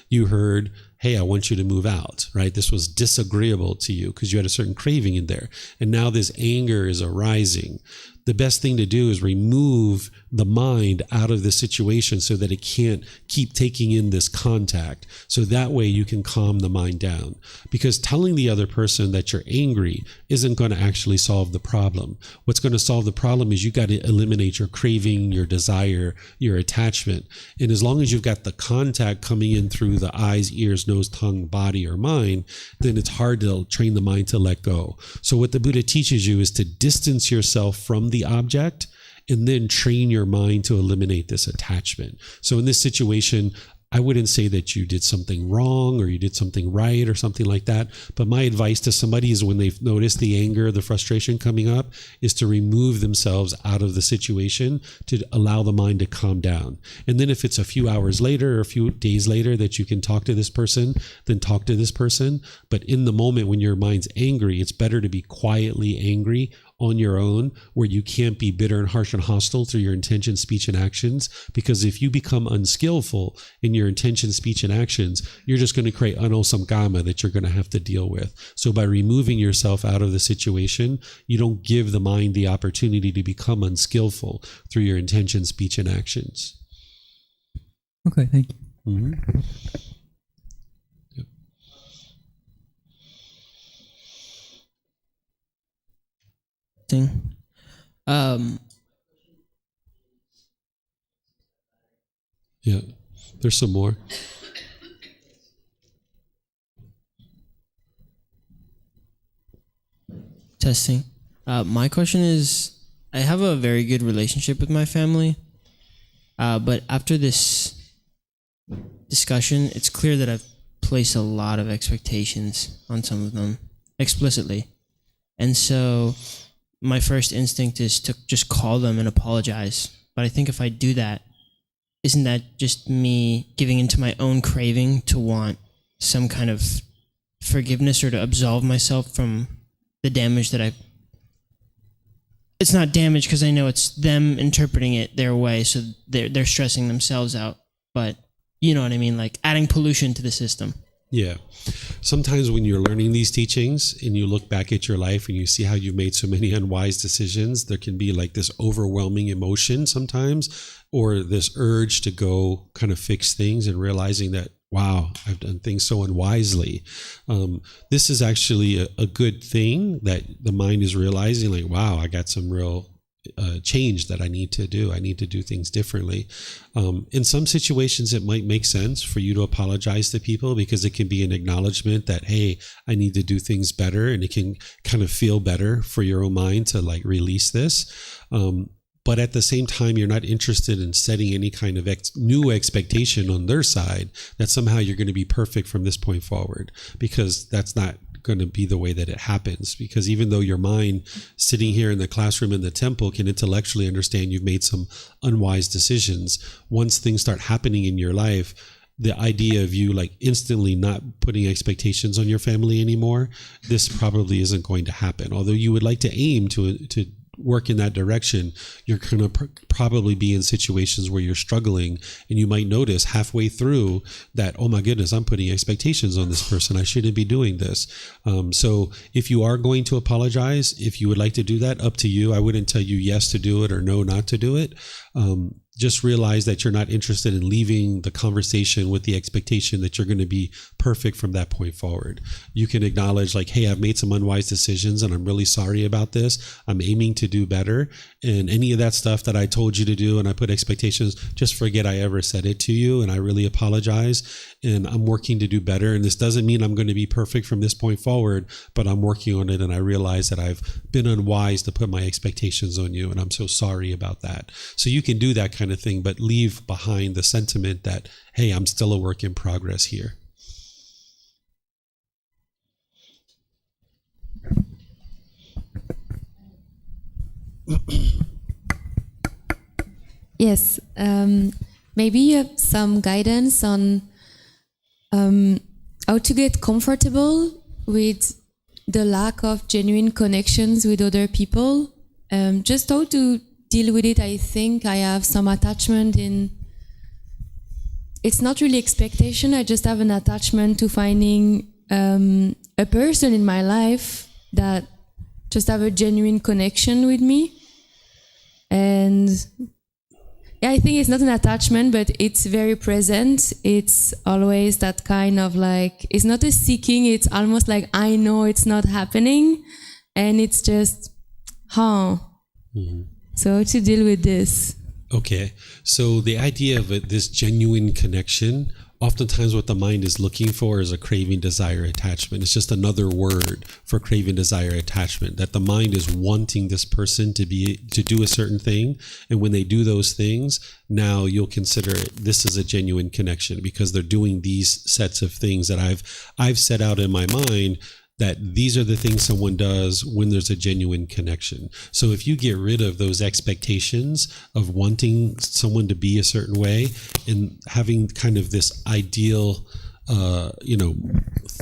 you heard, hey, I want you to move out, right? This was disagreeable to you because you had a certain craving in there. And now this anger is arising. The best thing to do is remove the mind out of the situation so that it can't keep taking in this contact. So that way you can calm the mind down. Because telling the other person that you're angry isn't going to actually solve the problem. What's going to solve the problem is you got to eliminate your craving, your desire, your attachment. And as long as you've got the contact coming in through the eyes, ears, nose, tongue, body, or mind, then it's hard to train the mind to let go. So what the Buddha teaches you is to distance yourself from the object and then train your mind to eliminate this attachment. So in this situation, I wouldn't say that you did something wrong or you did something right or something like that. But my advice to somebody is when they've noticed the anger, the frustration coming up, is to remove themselves out of the situation to allow the mind to calm down. And then if it's a few hours later or a few days later that you can talk to this person, then talk to this person. But in the moment when your mind's angry, it's better to be quietly angry on your own, where you can't be bitter and harsh and hostile through your intention, speech, and actions. Because if you become unskillful in your intention, speech, and actions, you're just going to create unwholesome karma that you're going to have to deal with. So by removing yourself out of the situation, you don't give the mind the opportunity to become unskillful through your intention, speech, and actions. Okay, thank you. Mm-hmm. Yep. Yeah, there's some more. Testing. My question is, I have a very good relationship with my family, but after this discussion, it's clear that I've placed a lot of expectations on some of them explicitly. And so my first instinct is to just call them and apologize. But I think if I do that, isn't that just me giving into my own craving to want some kind of forgiveness or to absolve myself from the damage that I... It's not damage because I know it's them interpreting it their way, so they're stressing themselves out. But you know what I mean? Like adding pollution to the system. Yeah. Sometimes when you're learning these teachings and you look back at your life and you see how you made so many unwise decisions, there can be like this overwhelming emotion sometimes, or this urge to go kind of fix things and realizing that, wow, I've done things so unwisely. This is actually a good thing that the mind is realizing, like, wow, I got some real change that I need to do. I need to do things differently. In some situations, it might make sense for you to apologize to people because it can be an acknowledgement that, hey, I need to do things better, and it can kind of feel better for your own mind to like release this. But at the same time, you're not interested in setting any kind of new expectation on their side that somehow you're going to be perfect from this point forward, because that's not going to be the way that it happens. Because even though your mind sitting here in the classroom in the temple can intellectually understand you've made some unwise decisions, once things start happening in your life, the idea of you like instantly not putting expectations on your family anymore, this probably isn't going to happen. Although you would like to aim to work in that direction, you're going to probably be in situations where you're struggling, and you might notice halfway through that, oh my goodness, I'm putting expectations on this person. I shouldn't be doing this. So if you are going to apologize, if you would like to do that, up to you. I wouldn't tell you yes to do it or no not to do it. Just realize that you're not interested in leaving the conversation with the expectation that you're going to be perfect from that point forward. You can acknowledge like, hey, I've made some unwise decisions and I'm really sorry about this. I'm aiming to do better. And any of that stuff that I told you to do and I put expectations, just forget I ever said it to you. And I really apologize. And I'm working to do better. And this doesn't mean I'm going to be perfect from this point forward, but I'm working on it. And I realize that I've been unwise to put my expectations on you. And I'm so sorry about that. So you can do that kind of thing, but leave behind the sentiment that, hey, I'm still a work in progress here. Yes, maybe you have some guidance on how to get comfortable with the lack of genuine connections with other people. Just how to deal with it. I think I have some attachment in, it's not really expectation, I just have an attachment to finding a person in my life that just have a genuine connection with me. And yeah, I think it's not an attachment, but it's very present. It's always that kind of like, it's not a seeking, it's almost like I know it's not happening. And it's just, Mm-hmm. So how to deal with this? Okay. So the idea of this genuine connection oftentimes what the mind is looking for is a craving, desire, attachment. It's just another word for craving, desire, attachment, that the mind is wanting this person to do a certain thing. And when they do those things, now you'll consider this is a genuine connection because they're doing these sets of things that I've set out in my mind, that these are the things someone does when there's a genuine connection. So if you get rid of those expectations of wanting someone to be a certain way and having kind of this ideal,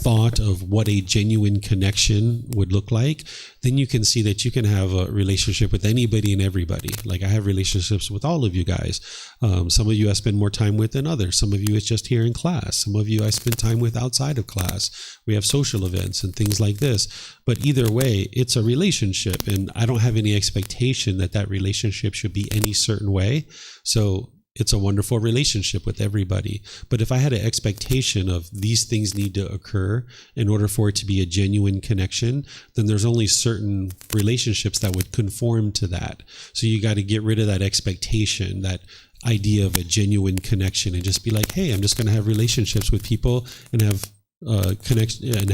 thought of what a genuine connection would look like, then you can see that you can have a relationship with anybody and everybody. Like I have relationships with all of you guys. Some of you I spend more time with than others. Some of you it's just here in class. Some of you I spend time with outside of class. We have social events and things like this. But either way, it's a relationship, and I don't have any expectation that that relationship should be any certain way. So it's a wonderful relationship with everybody. But if I had an expectation of these things need to occur in order for it to be a genuine connection, then there's only certain relationships that would conform to that. So you got to get rid of that expectation, that idea of a genuine connection, and just be like, hey, I'm just going to have relationships with people and have connection and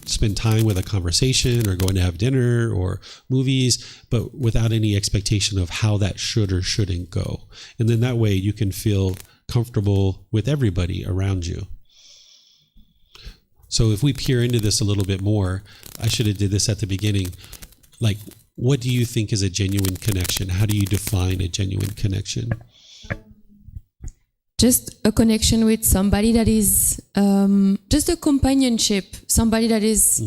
spend time with a conversation or going to have dinner or movies, but without any expectation of how that should or shouldn't go. And then that way you can feel comfortable with everybody around you. So if we peer into this a little bit more, I should have did this at the beginning. Like, what do you think is a genuine connection? How do you define a genuine connection? Just a connection with somebody that is just a companionship, somebody that is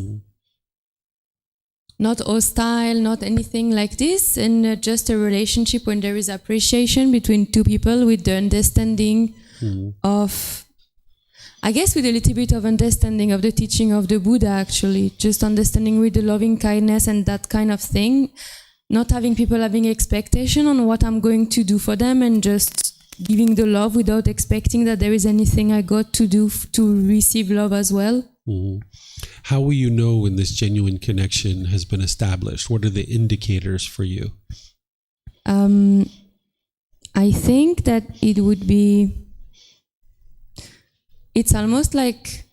not hostile, not anything like this, and just a relationship when there is appreciation between two people with the understanding of, I guess with a little bit of understanding of the teaching of the Buddha, actually, just understanding with the loving kindness and that kind of thing, not having people having expectation on what I'm going to do for them, and just giving the love without expecting that there is anything I got to do to receive love as well. Mm-hmm. How will you know when this genuine connection has been established? What are the indicators for you? I think that it would be, it's almost like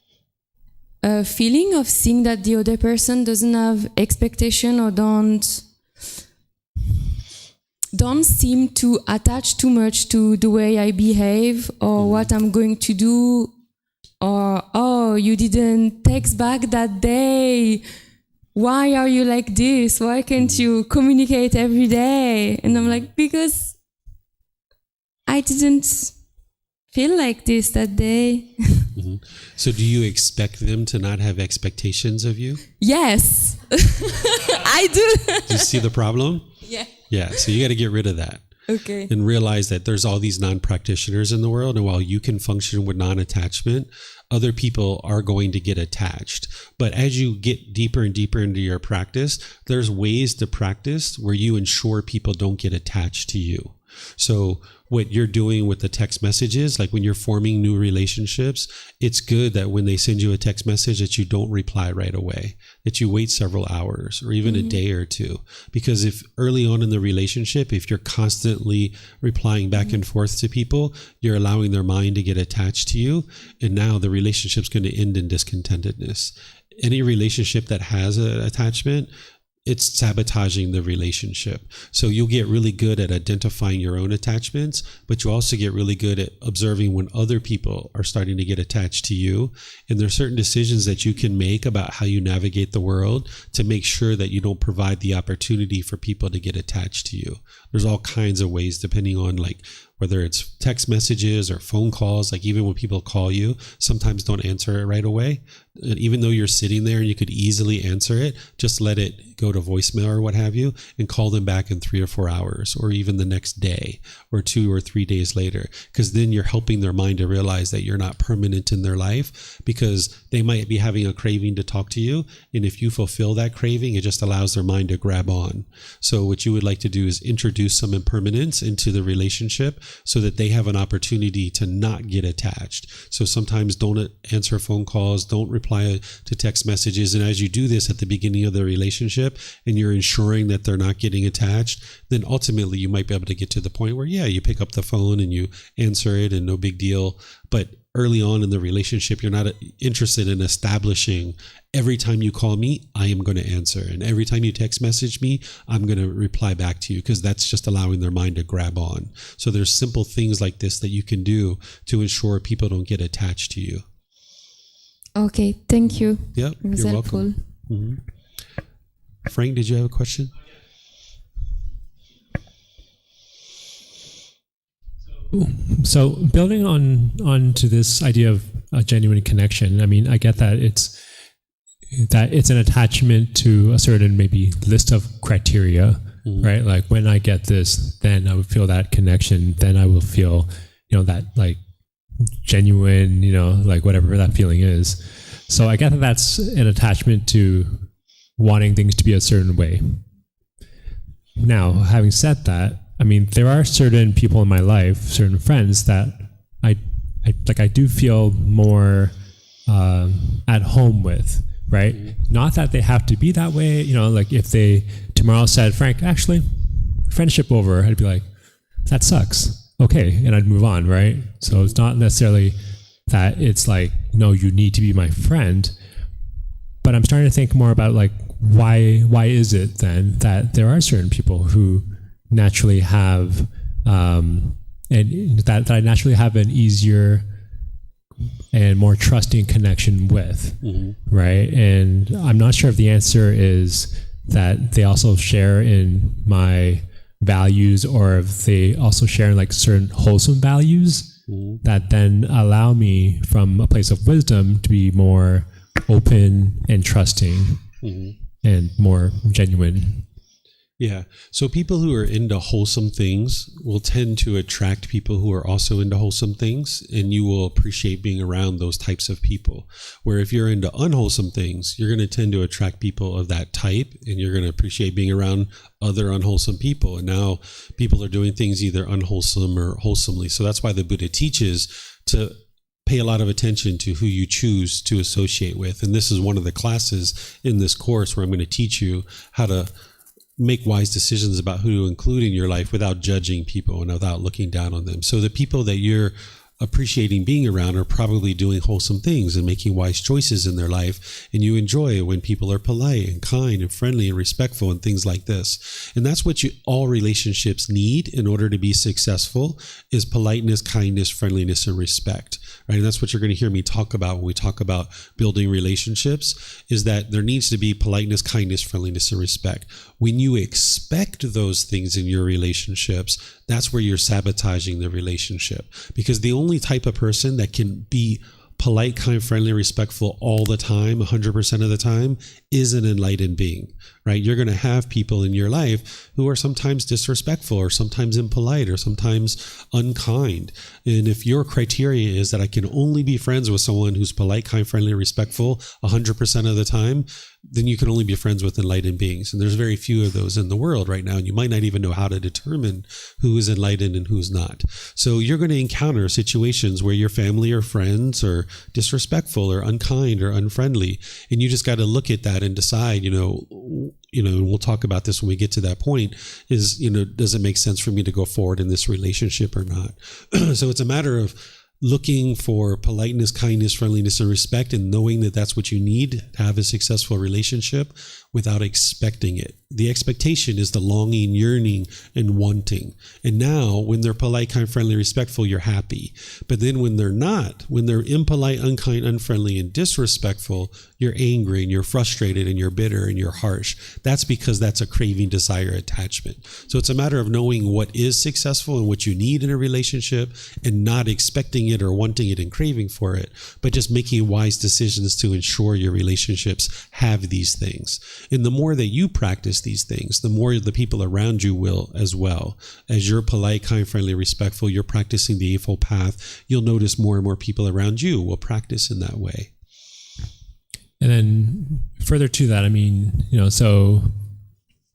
a feeling of seeing that the other person doesn't have expectation or don't seem to attach too much to the way I behave or what I'm going to do, or, oh, you didn't text back that day. Why are you like this? Why can't you communicate every day? And I'm like, because I didn't feel like this that day. Mm-hmm. So do you expect them to not have expectations of you? Yes, I do. Do you see the problem? Yeah. Yeah, so you got to get rid of that. Okay. And realize that there's all these non-practitioners in the world, and while you can function with non-attachment, other people are going to get attached. But as you get deeper and deeper into your practice, there's ways to practice where you ensure people don't get attached to you. So what you're doing with the text messages, like when you're forming new relationships, it's good that when they send you a text message that you don't reply right away, that you wait several hours or even a day or two. Because if early on in the relationship, if you're constantly replying back and forth to people, you're allowing their mind to get attached to you. And now the relationship's going to end in discontentedness. Any relationship that has an attachment, it's sabotaging the relationship. So you'll get really good at identifying your own attachments, but you also get really good at observing when other people are starting to get attached to you. And there's certain decisions that you can make about how you navigate the world to make sure that you don't provide the opportunity for people to get attached to you. There's all kinds of ways, depending on like whether it's text messages or phone calls. Like even when people call you, sometimes don't answer it right away. And even though you're sitting there and you could easily answer it, just let it go to voicemail or what have you, and call them back in 3 or 4 hours, or even the next day or 2 or 3 days later. Because then you're helping their mind to realize that you're not permanent in their life, because they might be having a craving to talk to you. And if you fulfill that craving, it just allows their mind to grab on. So what you would like to do is introduce some impermanence into the relationship so that they have an opportunity to not get attached. So sometimes don't answer phone calls, don't reply reply to text messages. And as you do this at the beginning of the relationship and you're ensuring that they're not getting attached, then ultimately you might be able to get to the point where, yeah, you pick up the phone and you answer it and no big deal. But early on in the relationship, you're not interested in establishing every time you call me, I am going to answer. And every time you text message me, I'm going to reply back to you, because that's just allowing their mind to grab on. So there's simple things like this that you can do to ensure people don't get attached to you. Okay, thank you. Yeah, it was you're helpful. welcome. Mm-hmm. Frank, did you have a question? So building on to this idea of a genuine connection, I mean, I get that it's an attachment to a certain maybe list of criteria, right? Like when I get this, then I would feel that connection. Then I will feel, that like genuine, like whatever that feeling is. So I get that that's an attachment to wanting things to be a certain way. Now, having said that, I mean, there are certain people in my life, certain friends that I do feel more at home with, right? Not that they have to be that way, like if they tomorrow said, Frank, actually, friendship over, I'd be like, that sucks. Okay, and I'd move on, right? So it's not necessarily that it's like, no, you need to be my friend, but I'm starting to think more about like, why is it then that there are certain people who naturally have and that I naturally have an easier and more trusting connection with, right? And I'm not sure if the answer is that they also share in my values, or if they also share in like certain wholesome values that then allow me from a place of wisdom to be more open and trusting and more genuine. Yeah. So people who are into wholesome things will tend to attract people who are also into wholesome things, and you will appreciate being around those types of people. Where if you're into unwholesome things, you're going to tend to attract people of that type, and you're going to appreciate being around other unwholesome people. And now people are doing things either unwholesome or wholesomely. So that's why the Buddha teaches to pay a lot of attention to who you choose to associate with. And this is one of the classes in this course where I'm going to teach you how to make wise decisions about who to include in your life without judging people and without looking down on them. So the people that you're appreciating being around are probably doing wholesome things and making wise choices in their life. And you enjoy when people are polite and kind and friendly and respectful and things like this. And that's what all relationships need in order to be successful, is politeness, kindness, friendliness, and respect. Right? And that's what you're going to hear me talk about when we talk about building relationships, is that there needs to be politeness, kindness, friendliness, and respect. When you expect those things in your relationships, that's where you're sabotaging the relationship. Because the only type of person that can be polite, kind, friendly, respectful all the time, 100% of the time, is an enlightened being, right? You're going to have people in your life who are sometimes disrespectful or sometimes impolite or sometimes unkind. And if your criteria is that I can only be friends with someone who's polite, kind, friendly, respectful 100% of the time, then you can only be friends with enlightened beings. And there's very few of those in the world right now. And you might not even know how to determine who is enlightened and who's not. So you're going to encounter situations where your family or friends are disrespectful or unkind or unfriendly. And you just got to look at that and decide, and we'll talk about this when we get to that point, is, does it make sense for me to go forward in this relationship or not? So it's a matter of looking for politeness, kindness, friendliness, and respect, and knowing that that's what you need to have a successful relationship without expecting it. The expectation is the longing, yearning, and wanting. And now, when they're polite, kind, friendly, respectful, you're happy. But then when they're not, when they're impolite, unkind, unfriendly, and disrespectful, you're angry and you're frustrated and you're bitter and you're harsh. That's because that's a craving, desire, attachment. So it's a matter of knowing what is successful and what you need in a relationship, and not expecting it or wanting it and craving for it, but just making wise decisions to ensure your relationships have these things. And the more that you practice these things, the more the people around you will as well. As you're polite, kind, friendly, respectful, you're practicing the Eightfold Path, you'll notice more and more people around you will practice in that way. And then further to that, I mean, so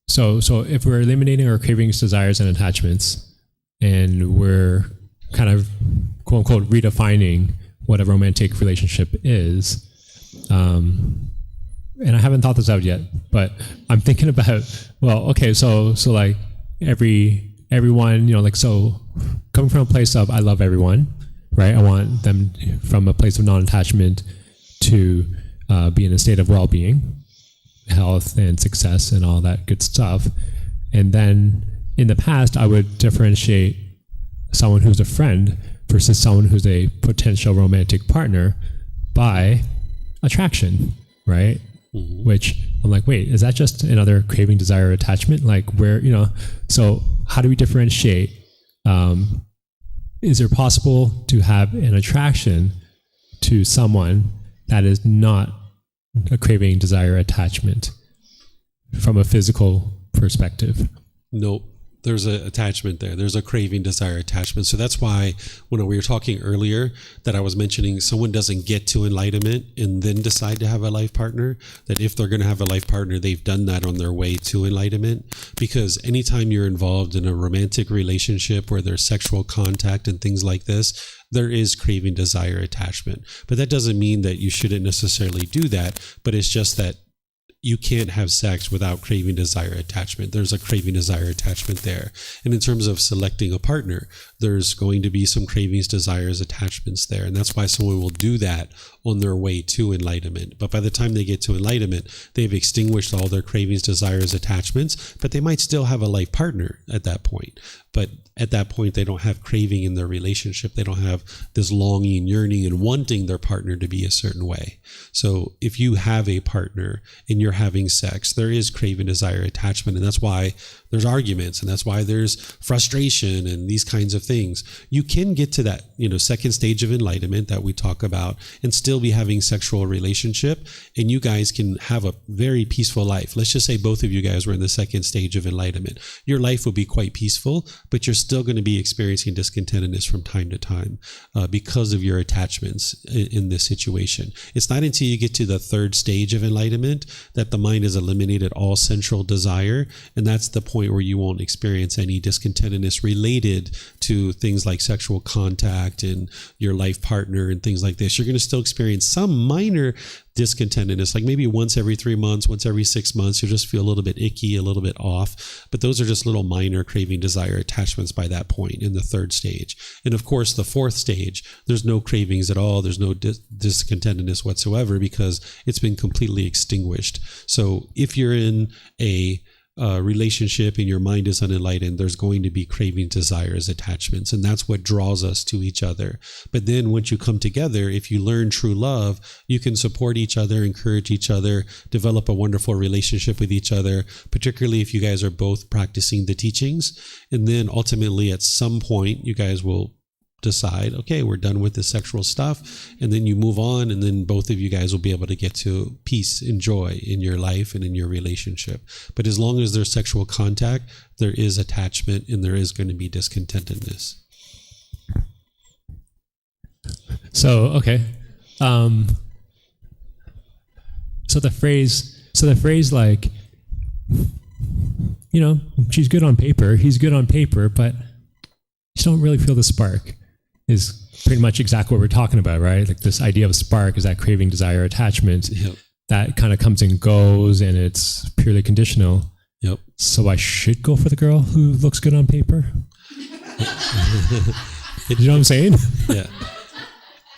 if we're eliminating our cravings, desires, and attachments, and we're kind of quote unquote redefining what a romantic relationship is, and I haven't thought this out yet, but I'm thinking about, well, okay, so like everyone, like, so coming from a place of I love everyone, right? I want them from a place of non-attachment to be in a state of well-being, health and success and all that good stuff. And then in the past, I would differentiate someone who's a friend versus someone who's a potential romantic partner by attraction, right? Mm-hmm. Which I'm like, wait, is that just another craving, desire, attachment? Like where, so how do we differentiate? Is it possible to have an attraction to someone that is not a craving, desire, attachment from a physical perspective? Nope. There's an attachment there. There's a craving, desire, attachment. So that's why when we were talking earlier that I was mentioning someone doesn't get to enlightenment and then decide to have a life partner, that if they're going to have a life partner, they've done that on their way to enlightenment. Because anytime you're involved in a romantic relationship where there's sexual contact and things like this, there is craving, desire, attachment. But that doesn't mean that you shouldn't necessarily do that, but it's just that you can't have sex without craving, desire, attachment. There's a craving, desire, attachment there. And in terms of selecting a partner, there's going to be some cravings, desires, attachments there. And that's why someone will do that on their way to enlightenment. But by the time they get to enlightenment, they've extinguished all their cravings, desires, attachments, but they might still have a life partner at that point. But at that point, they don't have craving in their relationship. They don't have this longing, yearning, and wanting their partner to be a certain way. So if you have a partner and you're having sex, there is craving, desire, attachment. And that's why there's arguments, and that's why there's frustration and these kinds of things. You can get to that, second stage of enlightenment that we talk about and still be having sexual relationship, and you guys can have a very peaceful life. Let's just say both of you guys were in the second stage of enlightenment. Your life will be quite peaceful, but you're still going to be experiencing discontentedness from time to time because of your attachments in this situation. It's not until you get to the third stage of enlightenment that the mind has eliminated all sensual desire, and that's the point where you won't experience any discontentedness related to things like sexual contact and your life partner and things like this. You're going to still experience some minor discontentedness, like maybe once every 3 months, once every 6 months, you'll just feel a little bit icky, a little bit off. But those are just little minor craving, desire, attachments by that point in the third stage. And of course, the fourth stage, there's no cravings at all. There's no discontentedness whatsoever because it's been completely extinguished. So if you're in a relationship and your mind is unenlightened, there's going to be craving, desires, attachments, and that's what draws us to each other. But then once you come together, if you learn true love, you can support each other, encourage each other, develop a wonderful relationship with each other, particularly if you guys are both practicing the teachings. And then ultimately at some point, you guys will decide, okay, we're done with the sexual stuff, and then you move on, and then both of you guys will be able to get to peace and joy in your life and in your relationship. But as long as there's sexual contact, there is attachment and there is going to be discontentedness. So, okay. So the phrase like, she's good on paper, he's good on paper, but you don't really feel the spark, is pretty much exactly what we're talking about, right? Like this idea of spark is that craving, desire, attachment. Yep. That kind of comes and goes, and it's purely conditional. Yep. So I should go for the girl who looks good on paper? You know what I'm saying? Yeah.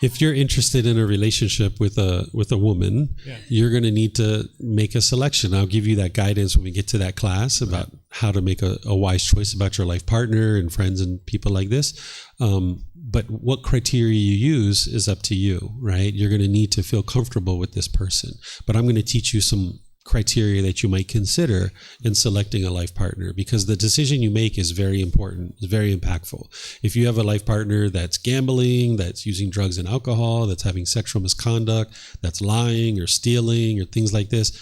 If you're interested in a relationship with a woman, you're going to need to make a selection. I'll give you that guidance when we get to that class about how to make a wise choice about your life partner and friends and people like this. But what criteria you use is up to you, right? You're going to need to feel comfortable with this person. But I'm going to teach you some criteria that you might consider in selecting a life partner, because the decision you make is very important, it's very impactful. If you have a life partner that's gambling, that's using drugs and alcohol, that's having sexual misconduct, that's lying or stealing or things like this,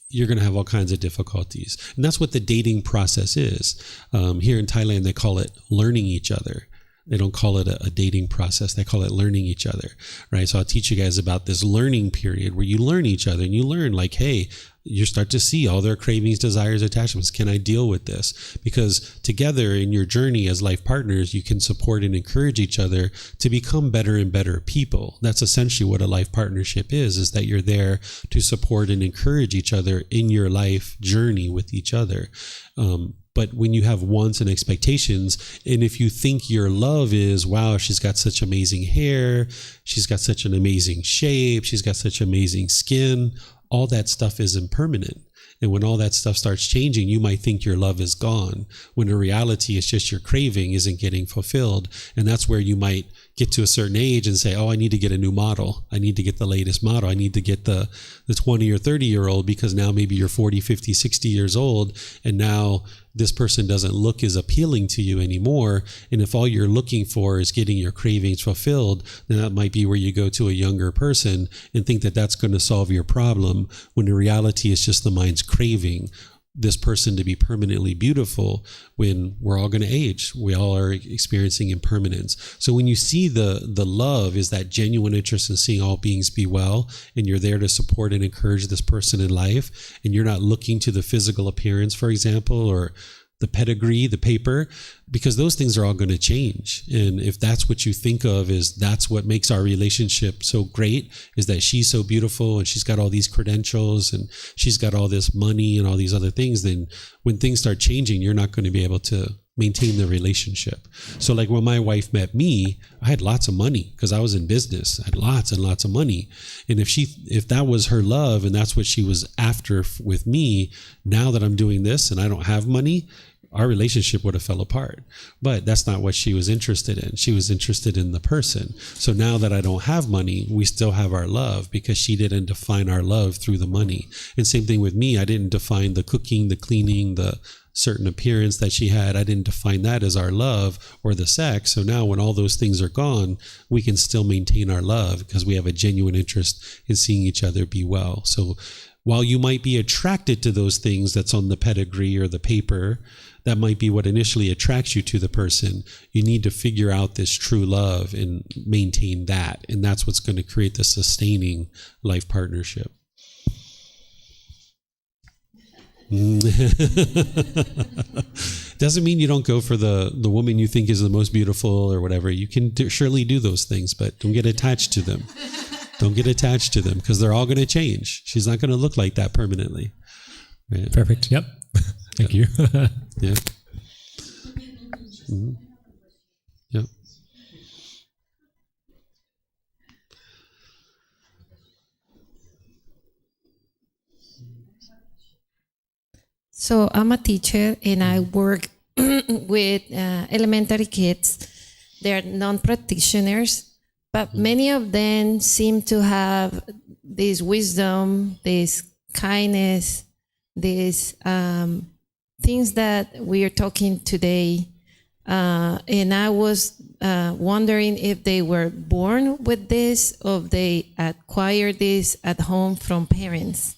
you're going to have all kinds of difficulties. And that's what the dating process is. Here in Thailand, they call it learning each other. They don't call it a dating process. They call it learning each other, right? So I'll teach you guys about this learning period where you learn each other, and you learn like, hey, you start to see all their cravings, desires, attachments. Can I deal with this? Because together in your journey as life partners, you can support and encourage each other to become better and better people. That's essentially what a life partnership is that you're there to support and encourage each other in your life journey with each other. But when you have wants and expectations, and if you think your love is, wow, she's got such amazing hair, she's got such an amazing shape, she's got such amazing skin, all that stuff is impermanent. And when all that stuff starts changing, you might think your love is gone, when in reality, it's just your craving isn't getting fulfilled. And that's where you might get to a certain age and say, oh, I need to get a new model. I need to get the latest model. I need to get the 20 or 30-year-old, because now maybe you're 40, 50, 60 years old. And now this person doesn't look as appealing to you anymore. And if all you're looking for is getting your cravings fulfilled, then that might be where you go to a younger person and think that that's going to solve your problem, when in reality, it's just the mind's craving this person to be permanently beautiful, when we're all going to age. We all are experiencing impermanence. So when you see the love is that genuine interest in seeing all beings be well, and you're there to support and encourage this person in life, and you're not looking to the physical appearance, for example, or the pedigree, the paper, because those things are all going to change. And if that's what you think of as that's what makes our relationship so great, is that she's so beautiful and she's got all these credentials and she's got all this money and all these other things, then when things start changing, you're not going to be able to maintain the relationship. So like when my wife met me, I had lots of money because I was in business. I had lots and lots of money. And if that was her love and that's what she was after with me, now that I'm doing this and I don't have money, our relationship would have fell apart. But that's not what she was interested in. She was interested in the person. So now that I don't have money, we still have our love, because she didn't define our love through the money. And same thing with me. I didn't define the cooking, the cleaning, the certain appearance that she had. I didn't define that as our love or the sex. So now when all those things are gone, we can still maintain our love because we have a genuine interest in seeing each other be well. So while you might be attracted to those things that's on the pedigree or the paper, that might be what initially attracts you to the person, you need to figure out this true love and maintain that. And that's what's going to create the sustaining life partnership. Doesn't mean you don't go for the woman you think is the most beautiful or whatever. You can surely do those things, but don't get attached to them. Don't get attached to them, because they're all going to change. She's not going to look like that permanently. Right? Perfect. Yep. Thank you. Yeah. Mm-hmm. Yep. So I'm a teacher and I work with elementary kids. They're non-practitioners, but many of them seem to have this wisdom, this kindness, these things that we are talking today. And I was wondering if they were born with this or they acquired this at home from parents.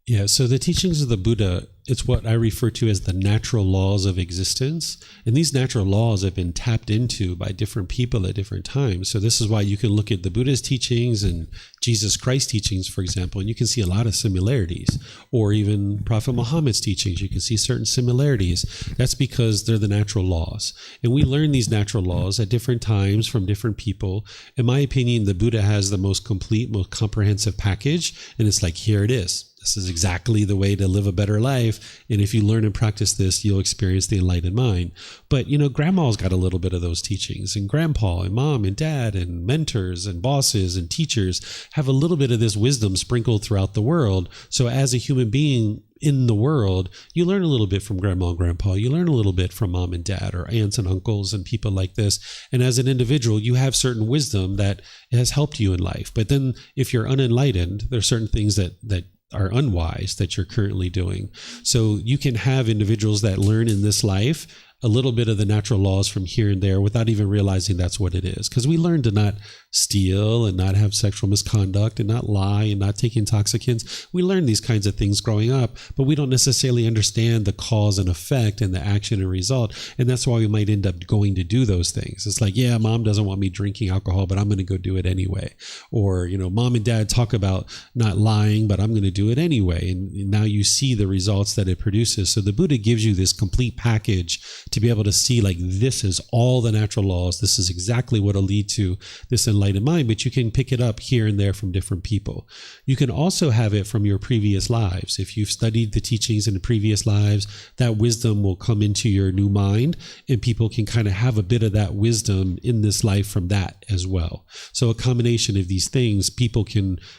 Yeah, so the teachings of the Buddha, it's what I refer to as the natural laws of existence. And these natural laws have been tapped into by different people at different times. So this is why you can look at the Buddha's teachings and Jesus Christ's teachings, for example, and you can see a lot of similarities. Or even Prophet Muhammad's teachings, you can see certain similarities. That's because they're the natural laws. And we learn these natural laws at different times from different people. In my opinion, the Buddha has the most complete, most comprehensive package. And it's like, here it is. This is exactly the way to live a better life. And if you learn and practice this, you'll experience the enlightened mind. But, you know, grandma's got a little bit of those teachings, and grandpa and mom and dad and mentors and bosses and teachers have a little bit of this wisdom sprinkled throughout the world. So as a human being in the world, you learn a little bit from grandma and grandpa. You learn a little bit from mom and dad or aunts and uncles and people like this. And as an individual, you have certain wisdom that has helped you in life. But then if you're unenlightened, there are certain things that are unwise that you're currently doing. So you can have individuals that learn in this life a little bit of the natural laws from here and there without even realizing that's what it is. Because we learn to not steal and not have sexual misconduct and not lie and not take intoxicants. We learn these kinds of things growing up, but we don't necessarily understand the cause and effect and the action and result. And that's why we might end up going to do those things. It's like, yeah, mom doesn't want me drinking alcohol, but I'm going to go do it anyway. Or, you know, mom and dad talk about not lying, but I'm going to do it anyway. And now you see the results that it produces. So the Buddha gives you this complete package to be able to see, like, this is all the natural laws. This is exactly what will lead to this enlightened mind, but you can pick it up here and there from different people. You can also have it from your previous lives. If you've studied the teachings in the previous lives, that wisdom will come into your new mind, and people can kind of have a bit of that wisdom in this life from that as well. So a combination of these things,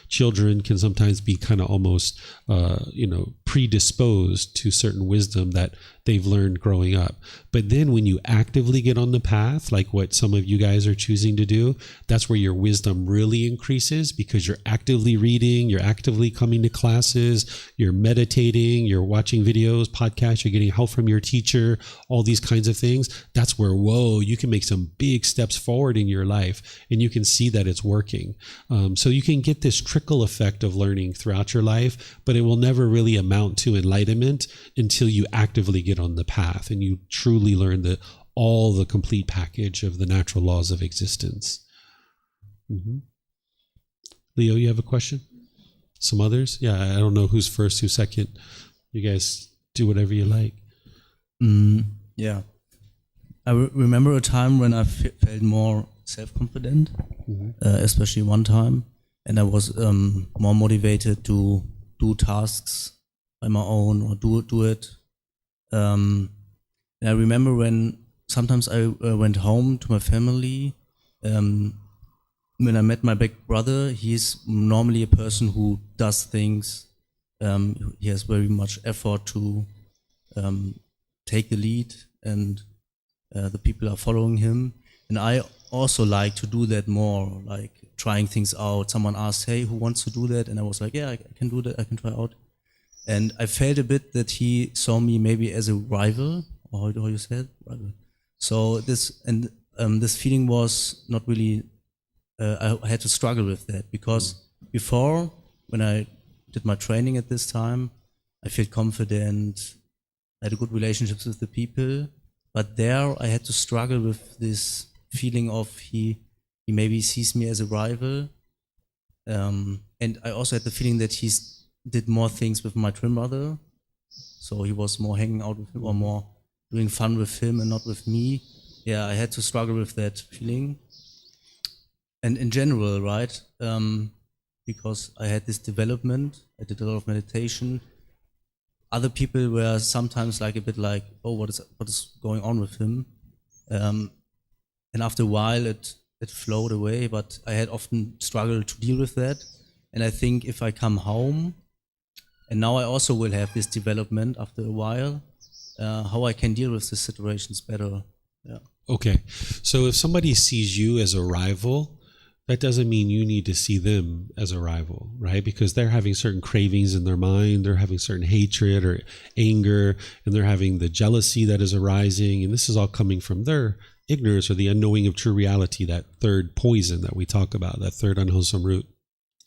children can sometimes be kind of almost, predisposed to certain wisdom that they've learned growing up. But then when you actively get on the path, like what some of you guys are choosing to do, that's where your wisdom really increases, because you're actively reading, you're actively coming to classes, you're meditating, you're watching videos, podcasts, you're getting help from your teacher, all these kinds of things. That's where, you can make some big steps forward in your life, and you can see that it's working. So you can get this trickle effect of learning throughout your life, but it will never really amount to enlightenment until you actively get on the path and you truly learn all the complete package of the natural laws of existence. Mm-hmm. Leo, you have a question? Some others? Yeah, I don't know who's first, who's second. You guys do whatever you like. Yeah. I remember a time when I felt more self-confident, especially one time, and I was more motivated to do tasks by my own or do it. And I remember when sometimes I went home to my family. When I met my big brother, he's normally a person who does things. He has very much effort to take the lead, and the people are following him. And I also like to do that more, like trying things out. Someone asked, hey, who wants to do that? And I was like, yeah, I can do that. I can try out. And I felt a bit that he saw me maybe as a rival, or how you said, rival. So this feeling was not really. I had to struggle with that, because before, when I did my training at this time, I felt confident. I had good relationships with the people, but there I had to struggle with this feeling of he maybe sees me as a rival, and I also had the feeling that he did more things with my twin brother, so he was more hanging out with him or more doing fun with him and not with me. Yeah, I had to struggle with that feeling, and in general, right? Because I had this development, I did a lot of meditation. Other people were sometimes like a bit like, oh, what is going on with him? And after a while, it flowed away. But I had often struggled to deal with that. And I think if I come home, and now I also will have this development after a while, how I can deal with the situations better. Yeah. Okay, so if somebody sees you as a rival, that doesn't mean you need to see them as a rival, right? Because they're having certain cravings in their mind, they're having certain hatred or anger, and they're having the jealousy that is arising, and this is all coming from their ignorance or the unknowing of true reality, that third poison that we talk about, that third unwholesome root.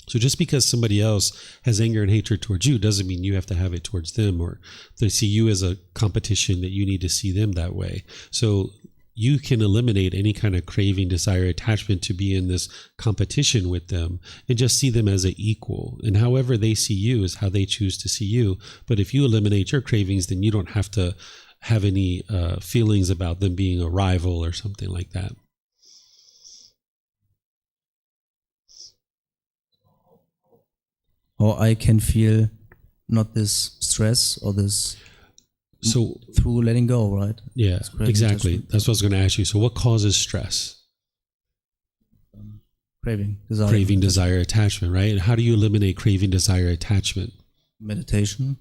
So just because somebody else has anger and hatred towards you doesn't mean you have to have it towards them, or they see you as a competition that you need to see them that way. So you can eliminate any kind of craving, desire, attachment to be in this competition with them, and just see them as an equal. And however they see you is how they choose to see you. But if you eliminate your cravings, then you don't have to have any feelings about them being a rival or something like that. Or I can feel not this stress or this. So through letting go, right? Yeah, exactly. That's what I was going to ask you. So what causes stress? Craving, desire, attachment, right? And how do you eliminate craving, desire, attachment? Meditation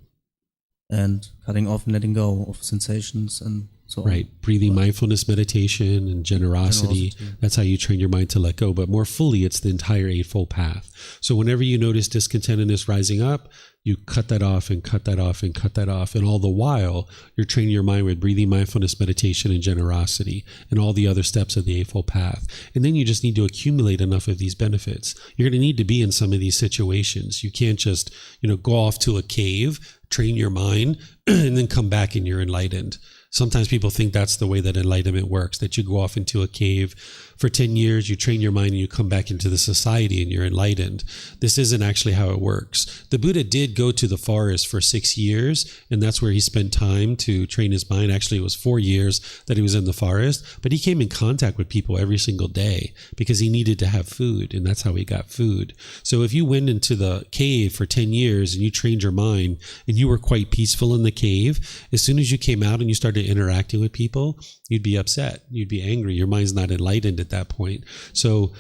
and cutting off and letting go of sensations and So Right. Breathing, mindfulness, meditation, and generosity. Generosity. That's how you train your mind to let go. But more fully, it's the entire Eightfold Path. So whenever you notice discontentedness rising up, you cut that off and cut that off and cut that off. And all the while, you're training your mind with breathing, mindfulness, meditation, and generosity, and all the other steps of the Eightfold Path. And then you just need to accumulate enough of these benefits. You're going to need to be in some of these situations. You can't just, go off to a cave, train your mind, and then come back and you're enlightened. Sometimes people think that's the way that enlightenment works, that you go off into a cave for 10 years, you train your mind, and you come back into the society and you're enlightened. This isn't actually how it works. The Buddha did go to the forest for 6 years, and that's where he spent time to train his mind. Actually, it was 4 years that he was in the forest, but he came in contact with people every single day because he needed to have food, and that's how he got food. So if you went into the cave for 10 years and you trained your mind and you were quite peaceful in the cave, as soon as you came out and you started interacting with people, you'd be upset, you'd be angry. Your mind's not enlightened at that point. So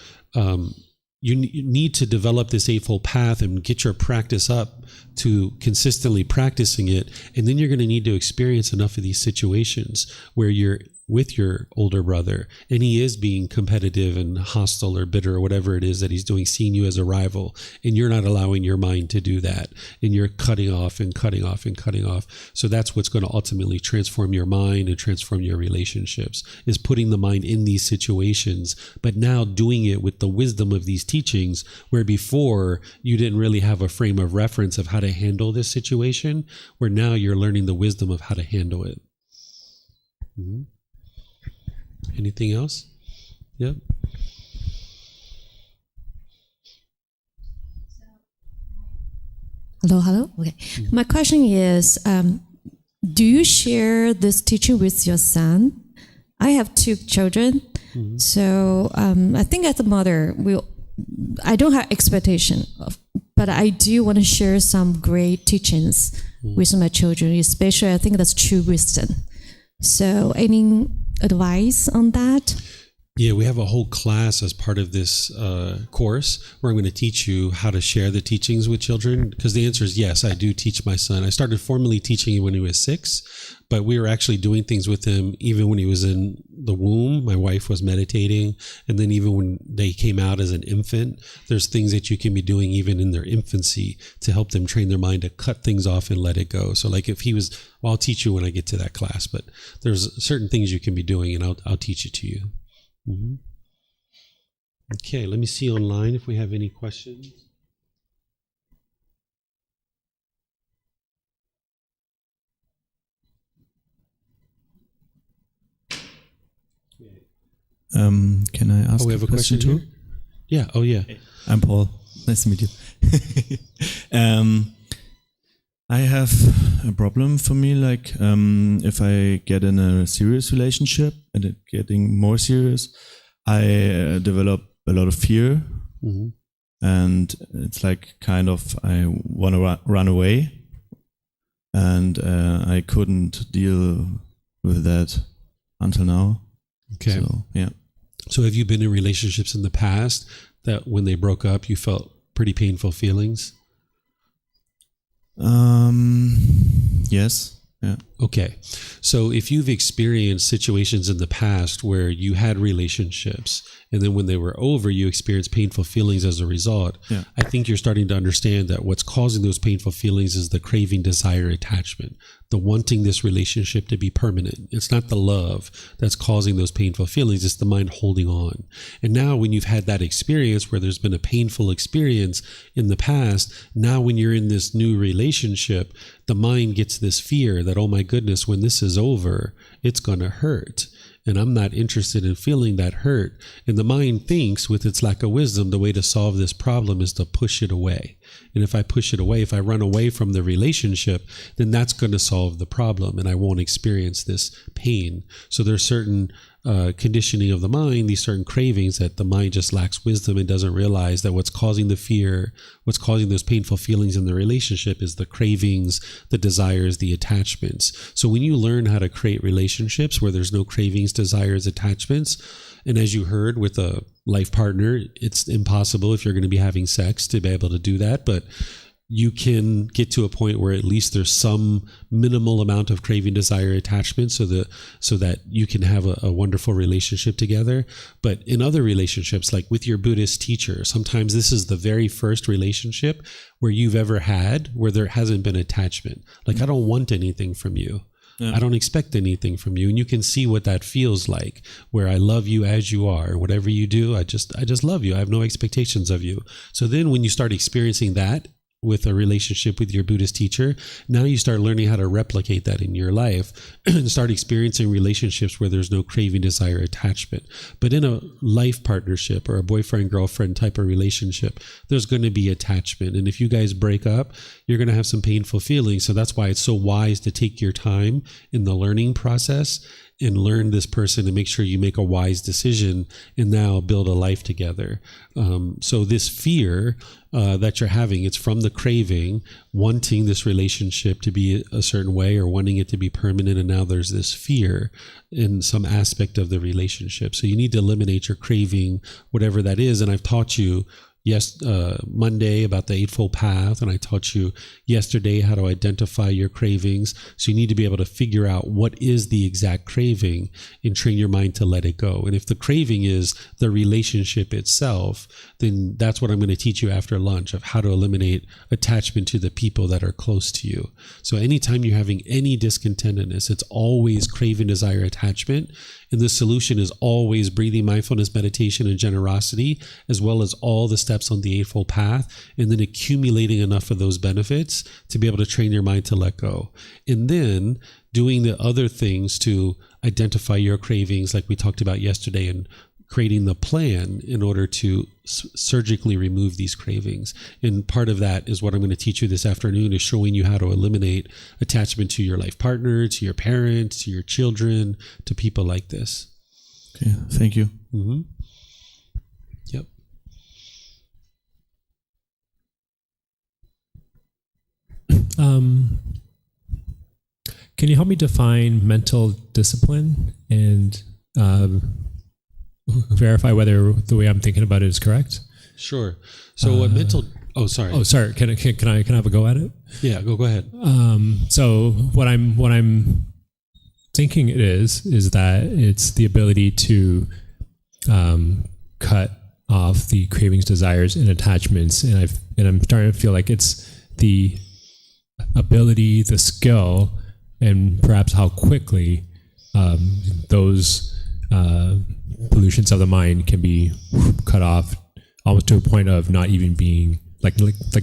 you need to develop this Eightfold Path and get your practice up to consistently practicing it. And then you're going to need to experience enough of these situations where you're with your older brother and he is being competitive and hostile or bitter or whatever it is that he's doing, seeing you as a rival, and you're not allowing your mind to do that, and you're cutting off and cutting off and cutting off. So that's what's going to ultimately transform your mind and transform your relationships, is putting the mind in these situations, but now doing it with the wisdom of these teachings, where before you didn't really have a frame of reference of how to handle this situation, where now you're learning the wisdom of how to handle it. Mm-hmm. Anything else? Yep. Hello. Okay. My question is, do you share this teaching with your son? I have 2 children, so I think as a mother, I don't have expectation but I do want to share some great teachings with my children, especially I think that's true wisdom. So any advice on that? Yeah, we have a whole class as part of this course where I'm going to teach you how to share the teachings with children, because the answer is yes, I do teach my son. I started formally teaching him when he was 6, but we were actually doing things with him even when he was in the womb. My wife was meditating, and then even when they came out as an infant, there's things that you can be doing even in their infancy to help them train their mind to cut things off and let it go. So like if he was, well, I'll teach you when I get to that class, but there's certain things you can be doing, and I'll teach it to you. Mm-hmm. Okay, let me see online if we have any questions. Can I ask we have a question too? here? Yeah. Oh, yeah. I'm Paul. Nice to meet you. I have a problem for me, like if I get in a serious relationship and it getting more serious, I develop a lot of fear, and it's like kind of I want to run away, and I couldn't deal with that until now. Okay. So, yeah. So have you been in relationships in the past that when they broke up, you felt pretty painful feelings? Yes. Yeah. Okay. So if you've experienced situations in the past where you had relationships and then when they were over, you experienced painful feelings as a result, Yeah. I think you're starting to understand that what's causing those painful feelings is the craving, desire, attachment, the wanting this relationship to be permanent. It's not the love that's causing those painful feelings. It's the mind holding on. And now when you've had that experience where there's been a painful experience in the past, now when you're in this new relationship, the mind gets this fear that, oh my goodness, when this is over, it's going to hurt. And I'm not interested in feeling that hurt. And the mind thinks, with its lack of wisdom, the way to solve this problem is to push it away. And if I push it away, if I run away from the relationship, then that's going to solve the problem and I won't experience this pain. So there's certain conditioning of the mind, these certain cravings that the mind just lacks wisdom and doesn't realize that what's causing the fear, what's causing those painful feelings in the relationship is the cravings, the desires, the attachments. So when you learn how to create relationships where there's no cravings, desires, attachments, and as you heard with a life partner, it's impossible if you're going to be having sex to be able to do that, but you can get to a point where at least there's some minimal amount of craving, desire, attachment, so that you can have a wonderful relationship together. But in other relationships, like with your Buddhist teacher, sometimes this is the very first relationship where you've ever had where there hasn't been attachment. Like, I don't want anything from you. I don't expect anything from you. And you can see what that feels like, where I love you as you are. Whatever you do, I just love you. I have no expectations of you. So then when you start experiencing that with a relationship with your Buddhist teacher, now you start learning how to replicate that in your life and start experiencing relationships where there's no craving, desire, attachment. But in a life partnership or a boyfriend-girlfriend type of relationship, there's going to be attachment. And if you guys break up, you're going to have some painful feelings. So that's why it's so wise to take your time in the learning process and learn this person and make sure you make a wise decision and now build a life together. So this fear that you're having, it's from the craving, wanting this relationship to be a certain way or wanting it to be permanent. And now there's this fear in some aspect of the relationship. So you need to eliminate your craving, whatever that is. And I've taught you Monday about the Eightfold Path, and I taught you yesterday how to identify your cravings. So you need to be able to figure out what is the exact craving and train your mind to let it go. And if the craving is the relationship itself, then that's what I'm going to teach you after lunch, of how to eliminate attachment to the people that are close to you. So anytime you're having any discontentedness, it's always craving, desire, attachment. And the solution is always breathing, mindfulness, meditation, and generosity, as well as all the steps on the Eightfold Path, and then accumulating enough of those benefits to be able to train your mind to let go. And then doing the other things to identify your cravings, like we talked about yesterday, and creating the plan in order to surgically remove these cravings. And part of that is what I'm going to teach you this afternoon, is showing you how to eliminate attachment to your life partner, to your parents, to your children, to people like this. Okay, thank you. Mm-hmm. Yep. Can you help me define mental discipline and verify whether the way I'm thinking about it is correct? Sure. So what mental... Oh, sorry. Oh, sorry. Can I have a go at it? Yeah, go ahead. So what I'm thinking it is that it's the ability to cut off the cravings, desires, and attachments, and I'm starting to feel like it's the ability, the skill, and perhaps how quickly those pollutions of the mind can be cut off, almost to a point of not even being like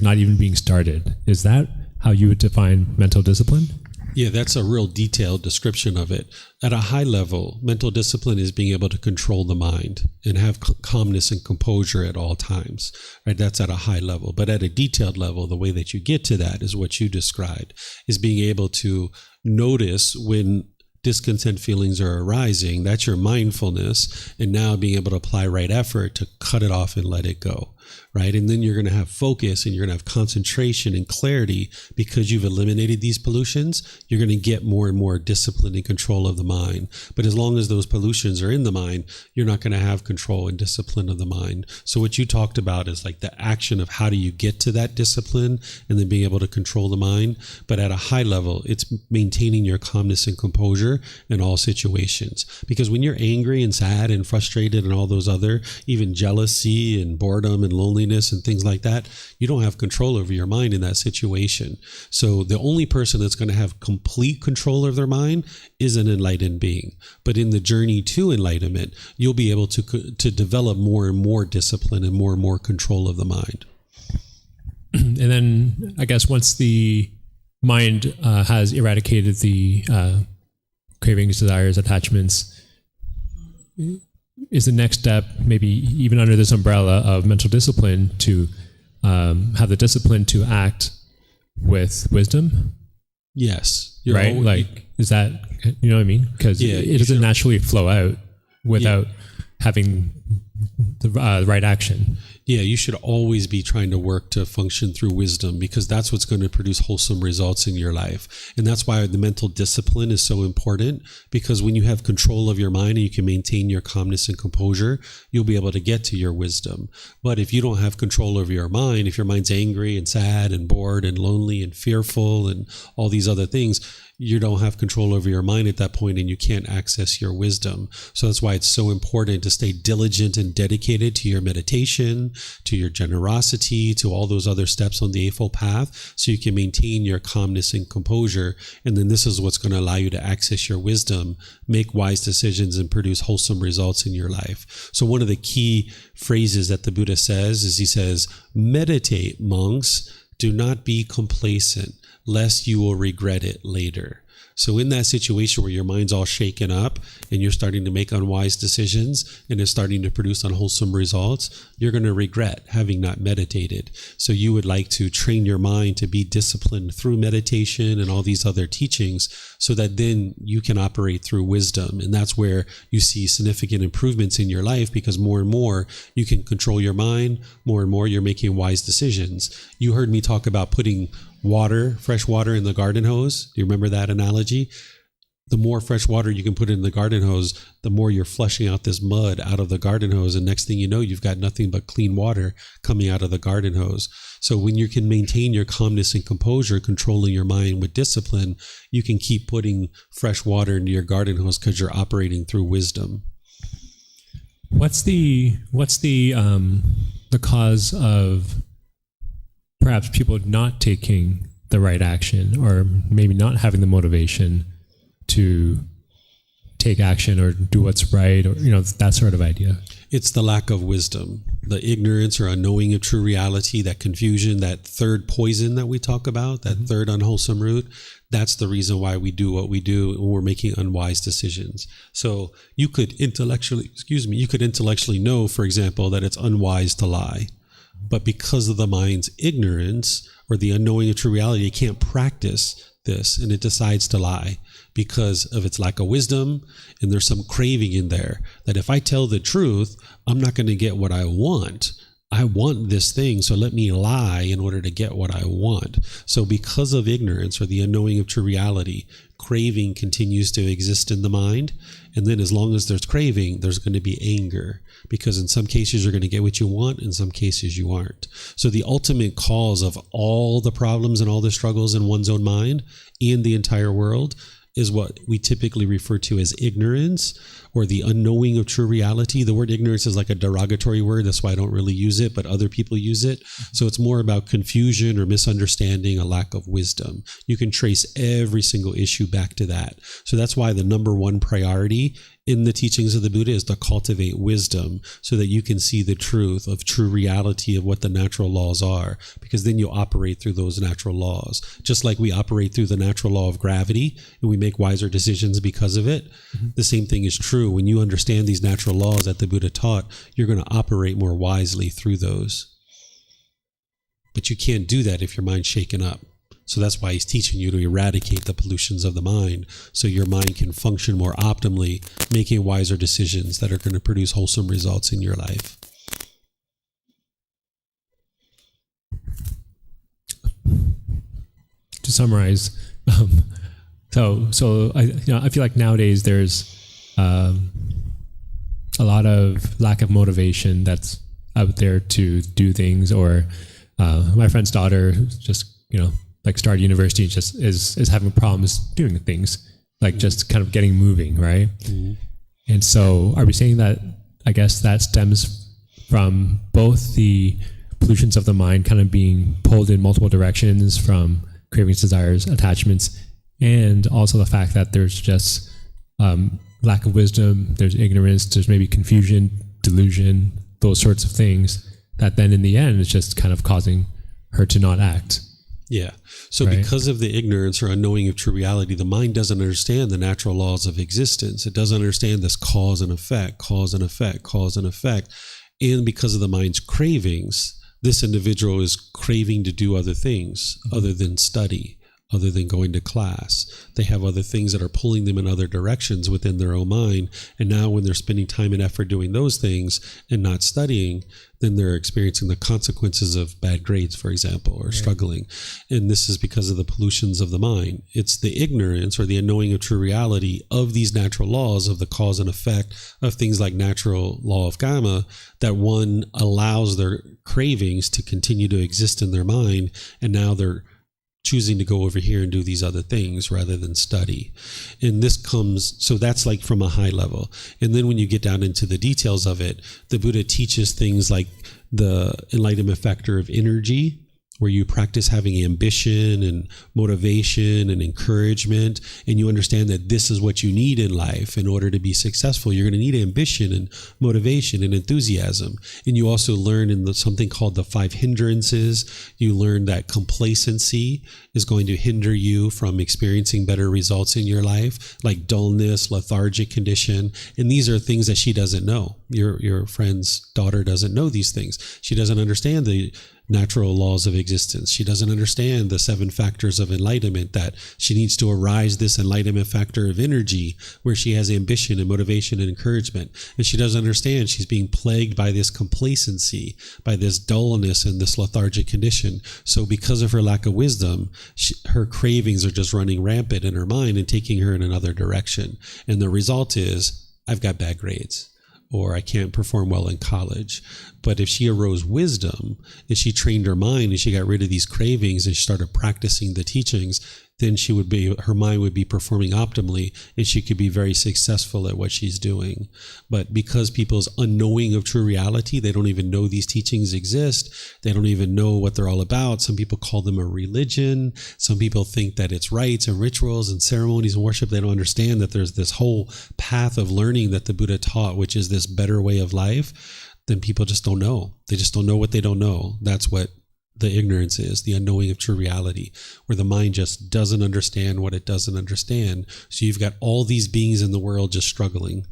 not even being started. Is that how you would define mental discipline? Yeah, that's a real detailed description of it. At a high level, mental discipline is being able to control the mind and have calmness and composure at all times, right? That's at a high level. But at a detailed level, the way that you get to that is what you described, is being able to notice when discontent feelings are arising. That's your mindfulness. And now being able to apply right effort to cut it off and let it go, right? And then you're going to have focus and you're going to have concentration and clarity because you've eliminated these pollutions. You're going to get more and more discipline and control of the mind. But as long as those pollutions are in the mind, you're not going to have control and discipline of the mind. So what you talked about is like the action of how do you get to that discipline and then being able to control the mind. But at a high level, it's maintaining your calmness and composure in all situations. Because when you're angry and sad and frustrated and all those other, even jealousy and boredom and loneliness and things like that, you don't have control over your mind in that situation. So the only person that's going to have complete control of their mind is an enlightened being. But in the journey to enlightenment, you'll be able to develop more and more discipline and more control of the mind. And then I guess once the mind has eradicated the cravings, desires, attachments, is the next step, maybe even under this umbrella of mental discipline, to have the discipline to act with wisdom? Yes. Right? Is that, you know what I mean? Because it doesn't naturally flow out without having the right action. Yeah, you should always be trying to work to function through wisdom, because that's what's going to produce wholesome results in your life. And that's why the mental discipline is so important, because when you have control of your mind and you can maintain your calmness and composure, you'll be able to get to your wisdom. But if you don't have control over your mind, if your mind's angry and sad and bored and lonely and fearful and all these other things, you don't have control over your mind at that point, and you can't access your wisdom. So that's why it's so important to stay diligent and dedicated to your meditation, to your generosity, to all those other steps on the Eightfold Path, so you can maintain your calmness and composure. And then this is what's going to allow you to access your wisdom, make wise decisions, and produce wholesome results in your life. So one of the key phrases that the Buddha says is, he says, meditate, monks, do not be complacent, lest you will regret it later. So in that situation where your mind's all shaken up and you're starting to make unwise decisions and it's starting to produce unwholesome results, you're going to regret having not meditated. So you would like to train your mind to be disciplined through meditation and all these other teachings, so that then you can operate through wisdom. And that's where you see significant improvements in your life, because more and more you can control your mind, more and more you're making wise decisions. You heard me talk about putting fresh water in the garden hose. Do you remember that analogy? The more fresh water you can put in the garden hose, the more you're flushing out this mud out of the garden hose. And next thing you know, you've got nothing but clean water coming out of the garden hose. So when you can maintain your calmness and composure, controlling your mind with discipline, you can keep putting fresh water into your garden hose, because you're operating through wisdom. What's the cause of perhaps people not taking the right action, or maybe not having the motivation to take action or do what's right, or that sort of idea? It's the lack of wisdom, the ignorance or unknowing of true reality, that confusion, that third poison that we talk about, that third unwholesome root. That's the reason why we do what we do when we're making unwise decisions. So you could intellectually know, for example, that it's unwise to lie. But because of the mind's ignorance or the unknowing of true reality, it can't practice this, and it decides to lie because of its lack of wisdom. And there's some craving in there that if I tell the truth, I'm not going to get what I want. I want this thing, so let me lie in order to get what I want. So because of ignorance or the unknowing of true reality, craving continues to exist in the mind. And then as long as there's craving, there's going to be anger, because in some cases you're going to get what you want, in some cases you aren't. So the ultimate cause of all the problems and all the struggles in one's own mind and the entire world is what we typically refer to as ignorance, or the unknowing of true reality. The word ignorance is like a derogatory word. That's why I don't really use it, but other people use it. So it's more about confusion or misunderstanding, a lack of wisdom. You can trace every single issue back to that. So that's why the number one priority in the teachings of the Buddha is to cultivate wisdom, so that you can see the truth of true reality of what the natural laws are, because then you operate through those natural laws. Just like we operate through the natural law of gravity and we make wiser decisions because of it, the same thing is true. When you understand these natural laws that the Buddha taught, you're going to operate more wisely through those. But you can't do that if your mind's shaken up. So that's why he's teaching you to eradicate the pollutions of the mind, so your mind can function more optimally, making wiser decisions that are going to produce wholesome results in your life. To summarize, so I feel like nowadays there's a lot of lack of motivation that's out there to do things. Or my friend's daughter just like started university, just is having problems doing things, like just kind of getting moving, right? And so are we saying that, I guess that stems from both the pollutions of the mind kind of being pulled in multiple directions, from cravings, desires, attachments, and also the fact that there's just lack of wisdom, there's ignorance, there's maybe confusion, delusion, those sorts of things, that then in the end is just kind of causing her to not act. Yeah. So right? Because of the ignorance or unknowing of true reality, the mind doesn't understand the natural laws of existence. It doesn't understand this cause and effect, cause and effect, cause and effect. And because of the mind's cravings, this individual is craving to do other things other than study, other than going to class. They have other things that are pulling them in other directions within their own mind. And now when they're spending time and effort doing those things and not studying, then they're experiencing the consequences of bad grades, for example, or struggling. And this is because of the pollutions of the mind. It's the ignorance or the unknowing of true reality of these natural laws of the cause and effect of things like natural law of Gotama that one allows their cravings to continue to exist in their mind. And now they're choosing to go over here and do these other things rather than study. And this comes, so that's like from a high level. And then when you get down into the details of it, the Buddha teaches things like the enlightenment factor of energy, where you practice having ambition and motivation and encouragement, and you understand that this is what you need in life in order to be successful. You're going to need ambition and motivation and enthusiasm. And you also learn in something called the 5 hindrances, you learn that complacency is going to hinder you from experiencing better results in your life, like dullness, lethargic condition. And these are things that she doesn't know. Your friend's daughter doesn't know these things. She doesn't understand the natural laws of existence. She doesn't understand the 7 factors of enlightenment, that she needs to arise this enlightenment factor of energy where she has ambition and motivation and encouragement. And she doesn't understand she's being plagued by this complacency, by this dullness and this lethargic condition. So because of her lack of wisdom, her cravings are just running rampant in her mind and taking her in another direction. And the result is, I've got bad grades, or I can't perform well in college. But if she arose wisdom and she trained her mind and she got rid of these cravings and she started practicing the teachings, then her mind would be performing optimally and she could be very successful at what she's doing. But because people's unknowing of true reality, they don't even know these teachings exist. They don't even know what they're all about. Some people call them a religion. Some people think that it's rites and rituals and ceremonies and worship. They don't understand that there's this whole path of learning that the Buddha taught, which is this better way of life. Then people just don't know. They just don't know what they don't know. That's what the ignorance is, the unknowing of true reality, where the mind just doesn't understand what it doesn't understand. So you've got all these beings in the world just struggling,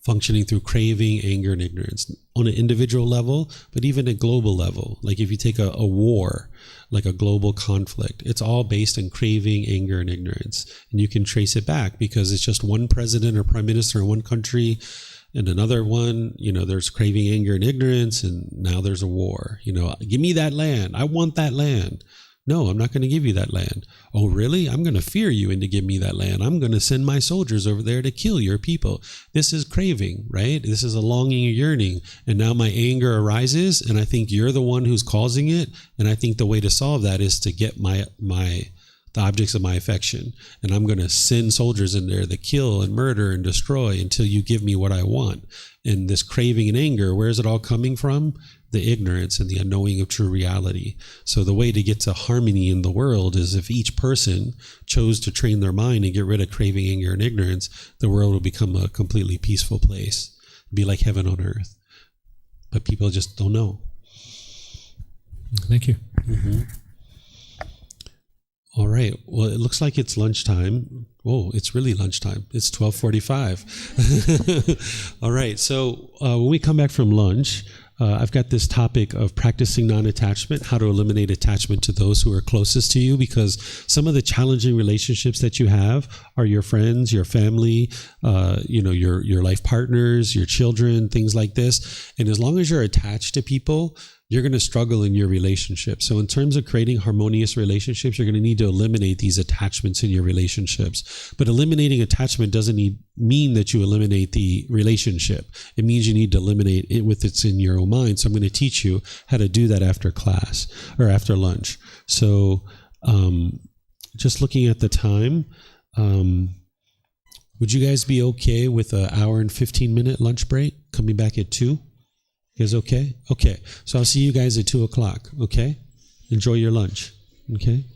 functioning through craving, anger, and ignorance on an individual level, but even at global level. Like if you take a war, like a global conflict, it's all based on craving, anger, and ignorance. And you can trace it back because it's just one president or prime minister in one country and another one, there's craving, anger, and ignorance, and now there's a war. Give me that land. I want that land. No, I'm not going to give you that land. Oh, really? I'm going to fear you into give me that land. I'm going to send my soldiers over there to kill your people. This is craving, right? This is a longing, a yearning. And now my anger arises, and I think you're the one who's causing it. And I think the way to solve that is to get the objects of my affection. And I'm going to send soldiers in there that kill and murder and destroy until you give me what I want. And this craving and anger, where is it all coming from? The ignorance and the unknowing of true reality. So the way to get to harmony in the world is if each person chose to train their mind and get rid of craving, anger, and ignorance, the world will become a completely peaceful place. It'd be like heaven on earth. But people just don't know. Thank you. Mm-hmm. All right. Well, it looks like it's lunchtime. Oh, it's really lunchtime. It's 12:45. All right. So when we come back from lunch, I've got this topic of practicing non-attachment, how to eliminate attachment to those who are closest to you, because some of the challenging relationships that you have are your friends, your family, your life partners, your children, things like this. And as long as you're attached to people, you're going to struggle in your relationship. So in terms of creating harmonious relationships, you're going to need to eliminate these attachments in your relationships. But eliminating attachment doesn't mean that you eliminate the relationship. It means you need to eliminate it with it's in your own mind. So I'm going to teach you how to do that after class or after lunch. So just looking at the time, would you guys be okay with an hour and 15-minute lunch break coming back at 2? You guys okay? Okay. So I'll see you guys at 2 o'clock. Okay? Enjoy your lunch. Okay?